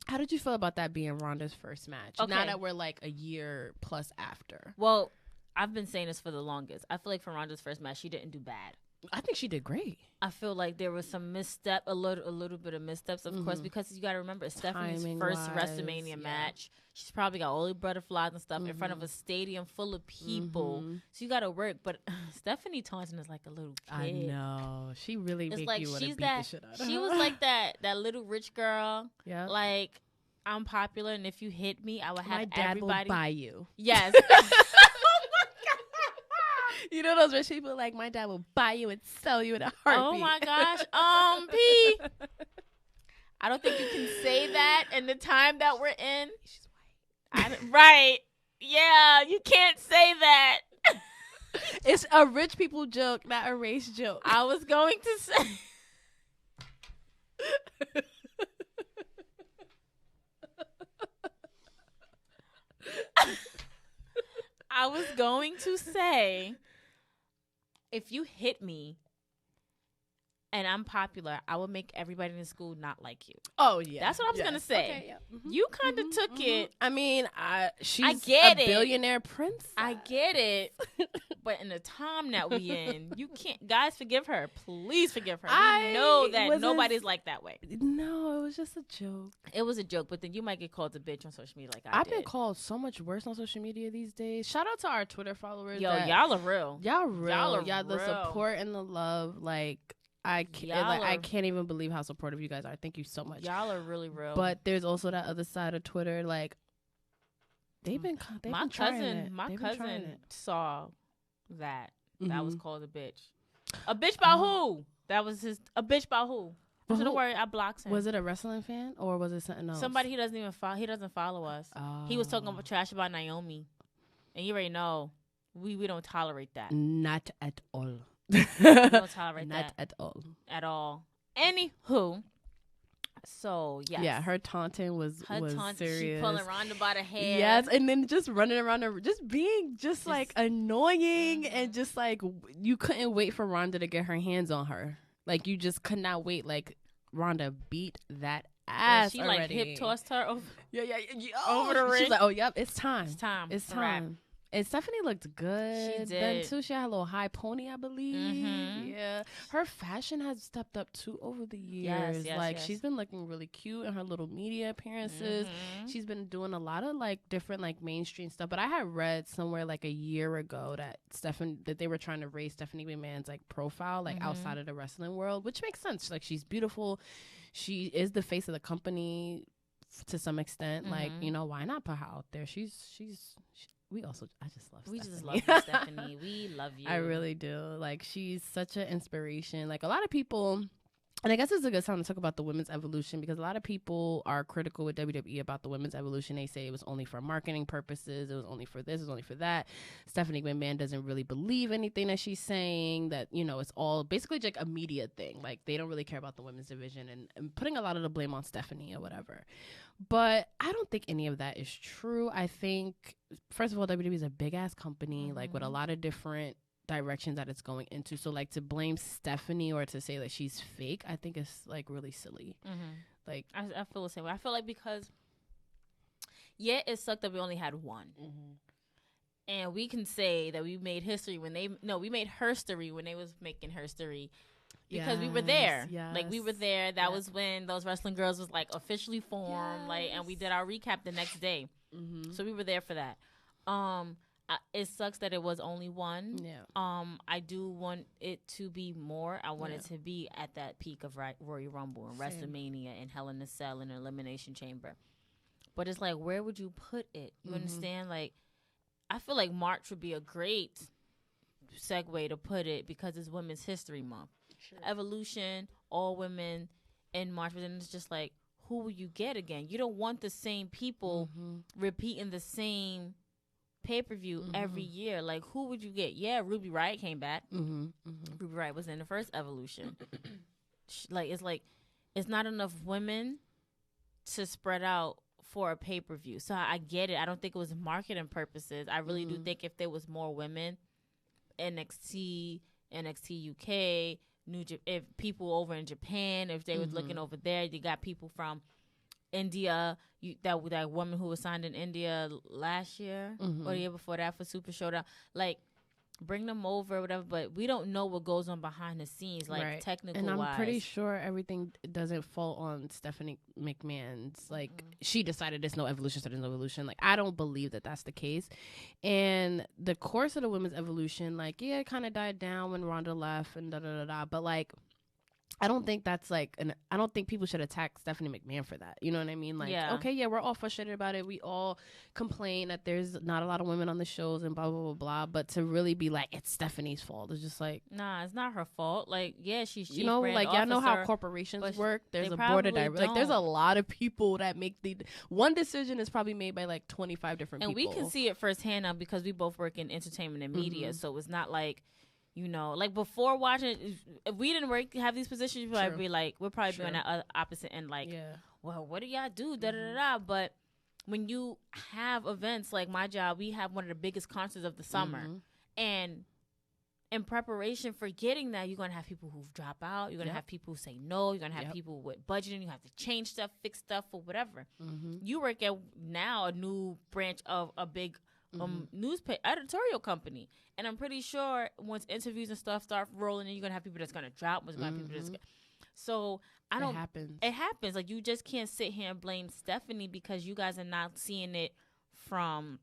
B: How did you feel about that being Ronda's first match? Okay. Now that we're like a year plus after.
A: Well, I've been saying this for the longest. I feel like for Ronda's first match, she didn't do bad.
B: I think she did great.
A: I feel like there was some misstep, a little bit of missteps, of course, because you got to remember, it's Stephanie's first WrestleMania match. She's probably got all the butterflies and stuff in front of a stadium full of people. So you got to work. But Stephanie Taunton is like a little kid.
B: I know. She really makes you want to beat the shit out of her.
A: She was like that little rich girl.
B: Yeah.
A: Like, I'm popular, and if you hit me, I will have
B: my dad
A: everybody
B: will buy you.
A: Yes.
B: You know those rich people like, my dad will buy you and sell you in a heartbeat.
A: Oh my gosh. P. I don't think you can say that in the time that we're in.
B: She's white.
A: Right. Yeah, you can't say that.
B: It's a rich people joke, not a race joke.
A: I was going to say. I was going to say, if you hit me and I'm popular, I will make everybody in the school not like you.
B: Oh, yeah.
A: That's what I was going to say.
B: Okay, yeah.
A: You kind of took it.
B: I mean, she's
A: a
B: billionaire princess.
A: I get it. But in the time that we in, you can't. Guys, forgive her. Please forgive her. I know that nobody's like that way.
B: No, it was just a joke.
A: It was a joke, but then you might get called a bitch on social media like
B: I've been called so much worse on social media these days. Shout out to our Twitter followers.
A: Yo, y'all are real.
B: Y'all the support and the love. Like, I can't even believe how supportive you guys are. Thank you so much.
A: Y'all are really real.
B: But there's also that other side of Twitter. Like, my cousin
A: saw that. That was called a bitch. A bitch by who? That was a bitch by who? Don't worry, I blocked him.
B: Was it a wrestling fan or was it something else?
A: Somebody he doesn't even follow. He doesn't follow us. He was talking about trash about Naomi, and you already know we don't tolerate that.
B: Not at all.
A: We don't tolerate that.
B: Not at all.
A: At all. Anywho, so yes.
B: Yeah, her taunting was serious.
A: She pulling Ronda by the hair.
B: Yes, and then just running around her, just being just like annoying, and just like you couldn't wait for Ronda to get her hands on her. Like, you just could not wait. Like, Ronda beat that ass.
A: She
B: already.
A: Like hip tossed her over.
B: Yeah.
A: Over the ring.
B: She's like, oh yep, it's time.
A: It's time.
B: And Stephanie looked good.
A: She did.
B: Then too, she had a little high pony, I believe.
A: Mm-hmm.
B: Yeah. Her fashion has stepped up too over the years.
A: Yes.
B: She's been looking really cute in her little media appearances. Mm-hmm. She's been doing a lot of like different like mainstream stuff. But I had read somewhere like a year ago that they were trying to raise Stephanie McMahon's like profile like outside of the wrestling world, which makes sense. Like, she's beautiful. She is the face of the company to some extent. Like, you know, why not put her out there? I just love Stephanie.
A: We just love you, Stephanie. We love you.
B: I really do. Like, she's such an inspiration. Like, a lot of people, and I guess it's a good time to talk about the women's evolution, because a lot of people are critical with WWE about the women's evolution. They say it was only for marketing purposes. It was only for this. It was only for that. Stephanie McMahon doesn't really believe anything that she's saying, that, you know, it's all basically like a media thing. Like, they don't really care about the women's division, and putting a lot of the blame on Stephanie or whatever. But I don't think any of that is true. I think, first of all, WWE is a big-ass company, like, with a lot of different directions that it's going into. So, like, to blame Stephanie or to say that she's fake, I think it's, like, really silly. Like,
A: I feel the same way. I feel like because, yeah, it sucked that we only had one. And we can say that we made history when we made herstory when they was making herstory. Because we were there. Like, we were there. That was when those wrestling girls was, like, officially formed. Like, and we did our recap the next day. So we were there for that. It sucks that it was only one. I do want it to be more. I want it to be at that peak of Royal Rumble and WrestleMania and Hell in a Cell and Elimination Chamber. But it's like, where would you put it? You understand? Like, I feel like March would be a great segue to put it because it's Women's History Month. Sure. Evolution, all women in March, but then it's just like, who will you get again? You don't want the same people repeating the same pay-per-view every year. Like, who would you get? Yeah, Ruby Riott came back. Ruby Riott was in the first Evolution. It's not enough women to spread out for a pay-per-view. So I get it. I don't think it was marketing purposes. I really do think if there was more women, NXT UK, if people over in Japan, if they was looking over there, you got people from India. That woman who was signed in India last year or the year before that for Super Showdown. Like, bring them over, whatever. But we don't know what goes on behind the scenes, like technical. And I'm
B: pretty sure everything doesn't fall on Stephanie McMahon's. Like, she decided there's no evolution, so there's no evolution. Like, I don't believe that that's the case. And the course of the women's evolution, like, yeah, it kind of died down when Ronda left and da da da da. But like, I don't think that's like I don't think people should attack Stephanie McMahon for that. You know what I mean? Like, okay, yeah, we're all frustrated about it. We all complain that there's not a lot of women on the shows and blah, blah, blah, blah. But to really be like, it's Stephanie's fault. It's just like,
A: nah, it's not her fault. Like, yeah, she's chief
B: you know,
A: brand
B: like,
A: officer,
B: y'all know how corporations work. There's a board of directors. Like, there's a lot of people that make one decision is probably made by like 25 different people.
A: And we can see it firsthand now because we both work in entertainment and media. So it's not like, you know, like before watching, if we didn't have these positions, we'd probably be like, we'll probably be on that opposite end, like, well, what do y'all do? Da da da da. But when you have events like my job, we have one of the biggest concerts of the summer, and in preparation for getting that, you're gonna have people who drop out. You're gonna have people who say no. You're gonna have people with budgeting. You have to change stuff, fix stuff, or whatever. You work at now a new branch of a big newspaper editorial company, and I'm pretty sure once interviews and stuff start rolling, and you're gonna have people that's gonna drop. There's gonna have people that's so I don't. It happens. Like, you just can't sit here and blame Stephanie because you guys are not seeing it from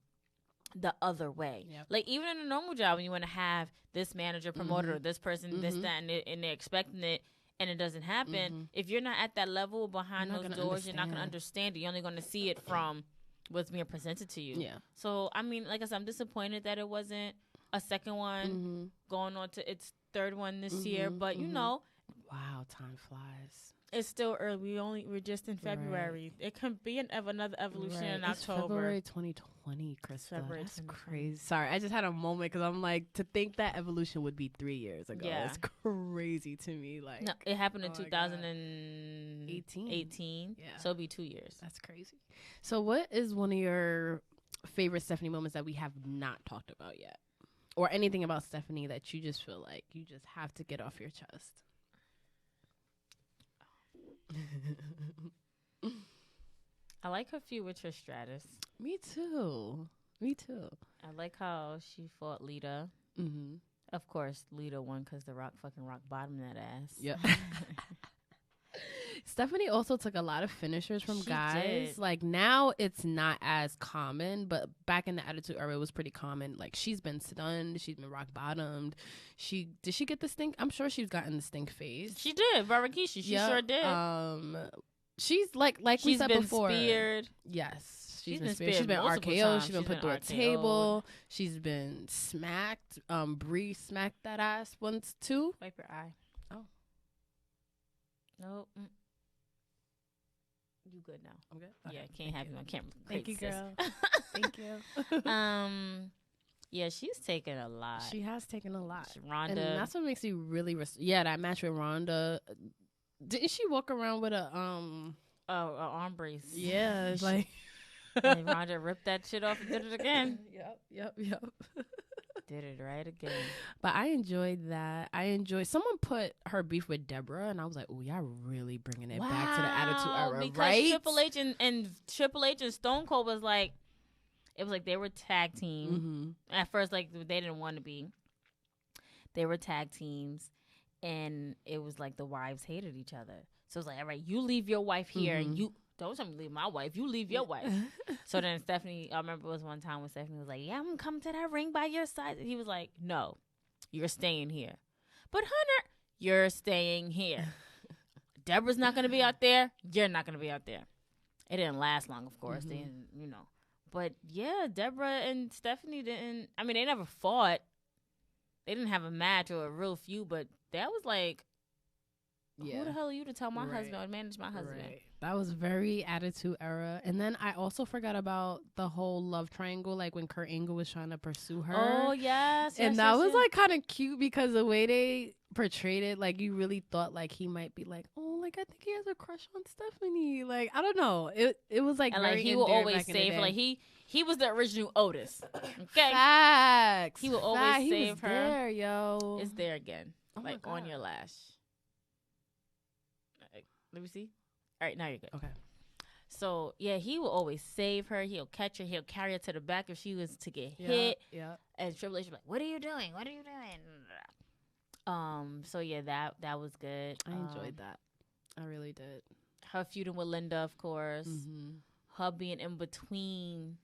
A: the other way. Like, even in a normal job, when you want to have this manager, promoter, or this person, this, that, and they're expecting it, and it doesn't happen. If you're not at that level behind those doors, you're not gonna understand it. You're only gonna see it from what's being presented to you. So, I mean, like I said, I'm disappointed that it wasn't a second one going on to its third one this year. But, you know.
B: Wow, time flies.
A: It's still early. We're just in February. It can be another evolution in October.
B: It's February 2020, Krista. That's crazy. Sorry, I just had a moment because I'm like, to think that evolution would be 3 years ago. Yeah. It's crazy to me. Like,
A: no, it happened in 2018. Yeah. So it'll be 2 years.
B: That's crazy. So what is one of your favorite Stephanie moments that we have not talked about yet? Or anything about Stephanie that you just feel like you just have to get off your chest?
A: I like her feud with Trish Stratus.
B: Me too.
A: I like how she fought Lita. Of course, Lita won because The Rock bottomed that ass.
B: Yeah. Stephanie also took a lot of finishers from guys. Did. Like, now it's not as common, but back in the Attitude Era, it was pretty common. Like, she's been stunned. She's been rock bottomed. Did she get the stink? I'm sure she's gotten the stink phase.
A: She did. Barakishi. She sure did.
B: She's like we said before.
A: She's been speared.
B: Yes. She's been speared. She's been RKO'd. She's been put through a table. She's been smacked. Bree smacked that ass once too.
A: Wipe your eye.
B: Oh.
A: Nope. You good now?
B: I'm good.
A: Okay. Yeah, can't have you on camera.
B: Thank you, girl. Thank you.
A: Yeah, she's taken a lot.
B: She has taken a lot.
A: Ronda,
B: and that's what makes me really. That match with Ronda. Didn't she walk around with a an
A: arm brace?
B: Yeah, it's like
A: and Ronda ripped that shit off and did it again.
B: Yep.
A: Did it right again.
B: But I enjoyed that. Someone put her beef with Deborah, and I was like, oh, y'all really bringing it back to the Attitude Era,
A: because
B: right?
A: Triple H and Stone Cold was like, it was like they were tag team. At first, like, they didn't want to be. They were tag teams, and it was like the wives hated each other. So it was like, all right, you leave your wife here, and you don't tell me to leave my wife. You leave your wife. So then Stephanie, I remember it was one time when Stephanie was like, yeah, I'm going to come to that ring by your side. And he was like, no, you're staying here. But Hunter, you're staying here. Deborah's not going to be out there. You're not going to be out there. It didn't last long, of course. They didn't, But yeah, Deborah and Stephanie didn't. I mean, they never fought. They didn't have a match or a real feud, but that was like, who the hell are you to tell my husband or manage my husband?
B: Right. That was very Attitude Era. And then I also forgot about the whole love triangle, like when Kurt Angle was trying to pursue her.
A: Oh, yes.
B: And that was like kind of cute because the way they portrayed it, like you really thought like he might be like, oh, like I think he has a crush on Stephanie. Like, I don't know. It was like,
A: and
B: very
A: like he will always save her. Like he was the original Otis. Okay.
B: Facts.
A: He will always save her.
B: There, yo.
A: It's there again.
B: Oh
A: like on your lash. Let me see. All right, now you're good.
B: Okay.
A: So, yeah, he will always save her. He'll catch her. He'll carry her to the back if she was to get hit.
B: Yeah.
A: And Triple H will be like, what are you doing? What are you doing? So, yeah, that was good.
B: I enjoyed that. I really did.
A: Her feuding with Linda, of course.
B: Mm-hmm.
A: Her being in between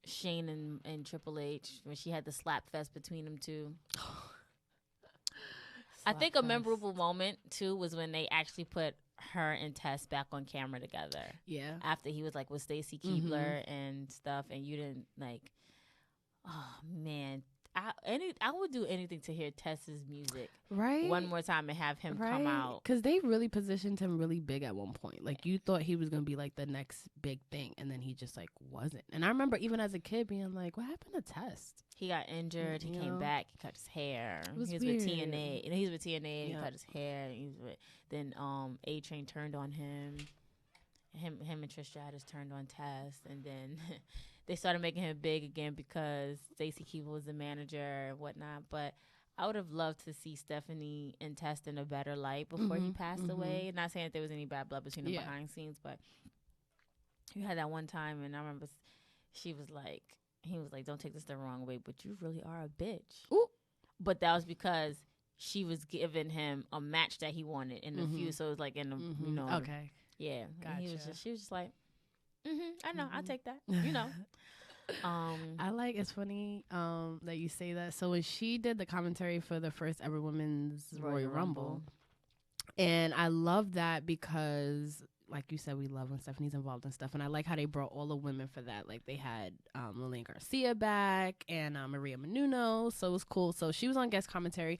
A: Shane and Triple H when she had the slap fest between them two. I think a memorable moment, too, was when they actually put her and Tess back on camera together.
B: Yeah.
A: After he was, like, with Stacy Keibler and stuff, and you didn't, like, oh, man. I would do anything to hear Tess's music one more time and have him come out.
B: Because they really positioned him really big at one point. Like, you thought he was going to be, like, the next big thing, and then he just, like, wasn't. And I remember even as a kid being like, what happened to Tess?
A: He got injured. He came back. He cut his hair. He was
B: weird.
A: with TNA. He was with TNA. He cut his hair. Then A-Train turned on him. Him and Trish Stratus turned on Tess, and then they started making him big again because Stacy Keibler was the manager and whatnot. But I would have loved to see Stephanie and Tess in a better light before he passed away. Not saying that there was any bad blood between them behind scenes, but you had that one time, and I remember he was like, don't take this the wrong way, but you really are a bitch.
B: Ooh.
A: But that was because she was giving him a match that he wanted in the feud. So it was like in the, you know.
B: Okay.
A: Yeah.
B: Gotcha.
A: She was just like, I know, I'll take that. You know.
B: I like, it's funny that you say that. So when she did the commentary for the first ever women's Royal Rumble, and I love that because, like you said, we love when Stephanie's involved and stuff. And I like how they brought all the women for that. Like they had Lillian Garcia back and Maria Menounos. So it was cool. So she was on guest commentary.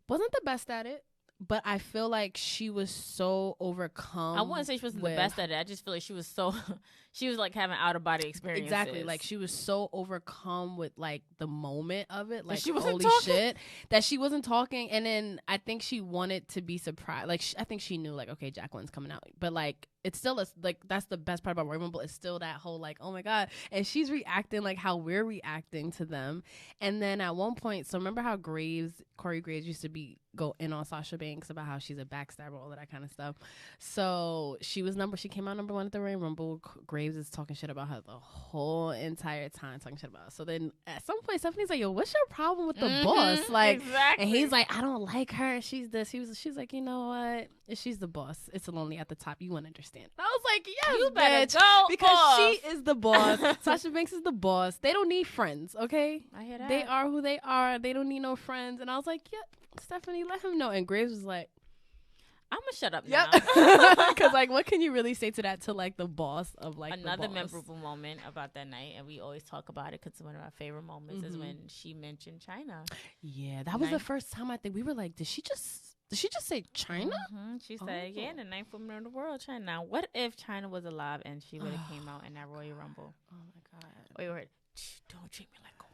B: Wasn't the best at it, but I feel like she was so overcome.
A: I wouldn't say she wasn't the best at it. I just feel like she was like having out of body experiences.
B: Exactly. Like she was so overcome with like the moment of it. Like
A: she wasn't
B: holy
A: talking?
B: Shit. That she wasn't talking. And then I think she wanted to be surprised. Like I think she knew like, okay, Jacqueline's coming out. But like it's still like that's the best part about Royal Rumble. It's still that whole like, oh my God. And she's reacting like how we're reacting to them. And then at one point, so remember how Corey Graves used to go in on Sasha Banks about how she's a backstabber, all of that kind of stuff. So she came out number 1 at the Royal Rumble. Graves is talking shit about her the whole entire time, talking shit about her. So then at some point, Stephanie's like, yo, what's your problem with the boss? Like, exactly. And he's like, I don't like her. She's this. She's like, you know what? She's the boss. It's lonely at the top. You won't understand. And I was like, yes,
A: you
B: better
A: bitch, go
B: because
A: off.
B: she is the boss. Sasha Banks is the boss. They don't need friends, okay?
A: I hear that.
B: They are who they are. They don't need no friends. And I was like, yeah, Stephanie, let him know. And Graves was like,
A: I'm gonna shut up now.
B: Because like, what can you really say to that, to like the boss of like
A: another
B: the boss?
A: memorable moment about that night, and we always talk about it because it's one of our favorite moments is when she mentioned China.
B: Yeah, that was the first time I think we were like, did she just say China?
A: She said, yeah, the 9th woman in the world, China. Now, what if China was alive and she would have came out in that Royal Rumble?
B: Oh my God!
A: Wait, don't treat me like a woman.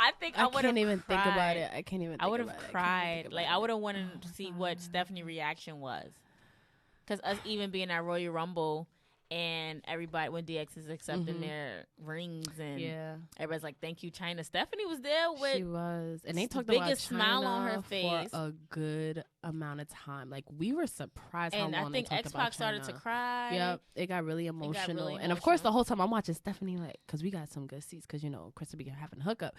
A: I think I would have.
B: Can't even think about it. I can't even.
A: I would have cried. Like I would have wanted to see what Stephanie's reaction was, because us even being at Royal Rumble and everybody when DX is accepting their rings and everybody's like, "Thank you, China." Stephanie was there with
B: she was, and they talked
A: the
B: about
A: biggest
B: China
A: smile on her face
B: for a good amount of time. Like we were surprised how long
A: I think
B: they talked about
A: X-Pac started
B: China.
A: To cry.
B: Yep, it got really emotional. And of course, the whole time I'm watching Stephanie, like, because we got some good seats, because you know Krista B having a hookup.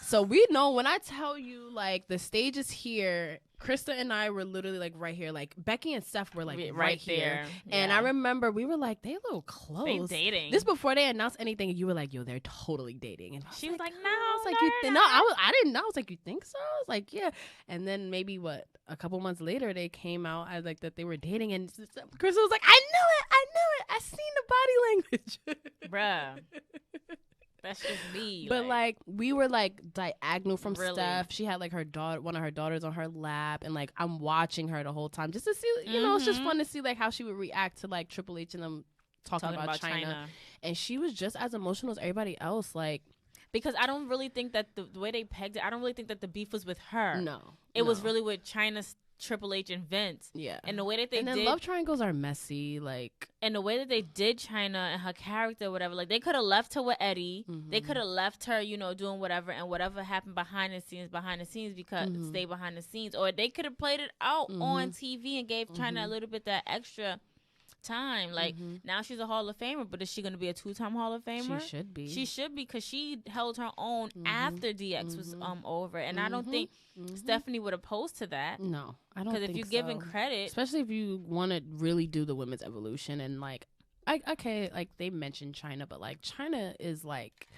B: So we know when I tell you like the stage is here. Krista and I were literally like right here. Like Becky and Steph were like right here. Yeah. And I remember we were like, they a little close.
A: They dating.
B: This before they announced anything. And you were like, yo, they're totally dating. And
A: she was like, no.
B: I was like, you think? No, I didn't know. I was like, you think so? I was like, yeah. And then maybe a couple months later, they came out as like that they were dating. And Krista was like, I knew it. I seen the body language.
A: Bruh. That's just me.
B: But like we were like diagonal from
A: Really?
B: Steph. She had like her daughter, one of her daughters on her lap, and like I'm watching her the whole time just to see, you know, it's just fun to see like how she would react to like Triple H and them talking about China. And she was just as emotional as everybody else. Like,
A: because I don't really think that the way they pegged it, I don't really think that the beef was with her.
B: No,
A: it was really with China's Triple H and Vince.
B: Yeah,
A: and the way that they
B: and then
A: did
B: love triangles are messy. Like,
A: and the way that they did China and her character, whatever. Like they could have left her with Eddie. They could have left her, you know, doing whatever, and whatever happened behind the scenes, because stay behind the scenes, or they could have played it out on TV and gave China a little bit that extra time. Like now she's a Hall of Famer, but is she going to be a 2-time Hall of Famer?
B: She should be.
A: She should be, because she held her own after DX was over, and I don't think Stephanie would oppose to that.
B: No, I don't.
A: Because if you're giving credit,
B: especially if you want to really do the women's evolution, and like, okay, like they mentioned China, but like China is like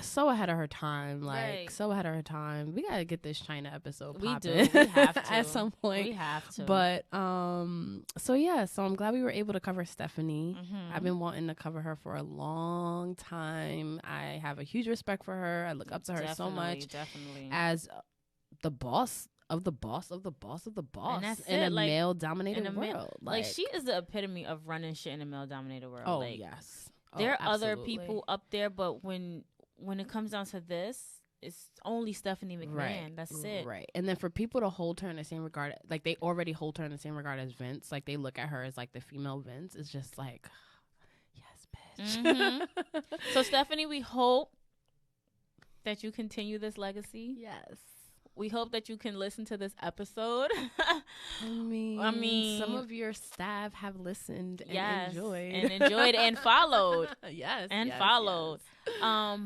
B: so ahead of her time, like so ahead of her time. We gotta get this China episode popping.
A: We have to
B: at some point.
A: We have to.
B: But so yeah, so I'm glad we were able to cover Stephanie. I've been wanting to cover her for a long time. I have a huge respect for her. I look up to her so much as the boss of the boss of the boss of the boss in a male-dominated world.
A: Like she is the epitome of running shit in a male-dominated world.
B: Oh
A: like,
B: yes.
A: There are other people up there, but when it comes down to this, it's only Stephanie McMahon.
B: Right.
A: That's it.
B: Right. And then for people to hold her in the same regard, like they already hold her in the same regard as Vince, like they look at her as like the female Vince, it's just like, yes, bitch.
A: So Stephanie, we hope that you continue this legacy.
B: Yes.
A: We hope that you can listen to this episode.
B: I mean, some of your staff have listened and enjoyed
A: and followed.
B: Followed.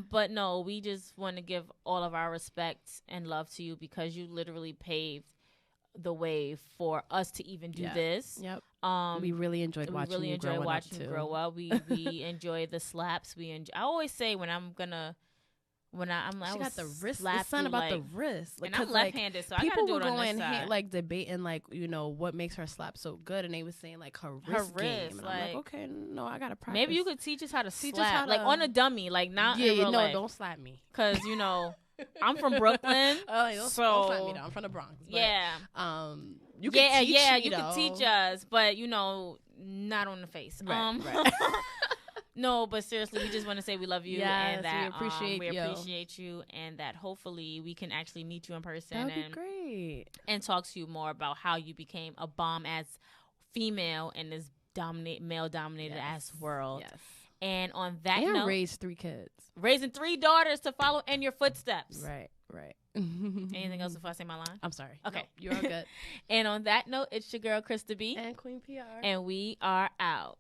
A: But no, we just want to give all of our respect and love to you, because you literally paved the way for us to even do this.
B: Yep. We really enjoyed watching you grow up.
A: We enjoy the slaps. I always say when I'm
B: she got the wrist. It's something about the wrist.
A: Like, and I'm left-handed, so I gotta do it on this side.
B: Like debating, like, you know, what makes her slap so good, and they was saying like her wrist game. And I'm like, okay, no, I gotta practice.
A: Maybe you could teach us how to slap, like on a dummy, like not.
B: Don't slap me,
A: because you know I'm from Brooklyn.
B: Don't slap me though. I'm from the Bronx. But, you can you can teach us, but you know, not on the face.
A: Right. No, but seriously, we just want to say we love you, and that
B: we
A: appreciate you, and that hopefully we can actually meet you in person.
B: That would be great.
A: And talk to you more about how you became a bomb as female in this male-dominated ass world. Yes. And on that note,
B: raised 3 kids,
A: raising 3 daughters to follow in your footsteps.
B: Right.
A: Anything else before I say my line?
B: I'm sorry.
A: Okay,
B: no, you're all good.
A: And on that note, it's your girl Krista B
B: and Queen P.R.
A: and we are out.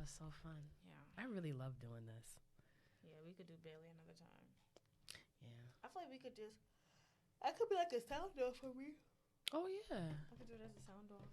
B: Was so fun. Yeah, I really love doing this.
A: Yeah, we could do Bailey another time.
B: Yeah,
A: I feel like we could just. That could be like a sound off for me.
B: Oh yeah,
A: I could do it as a sound off.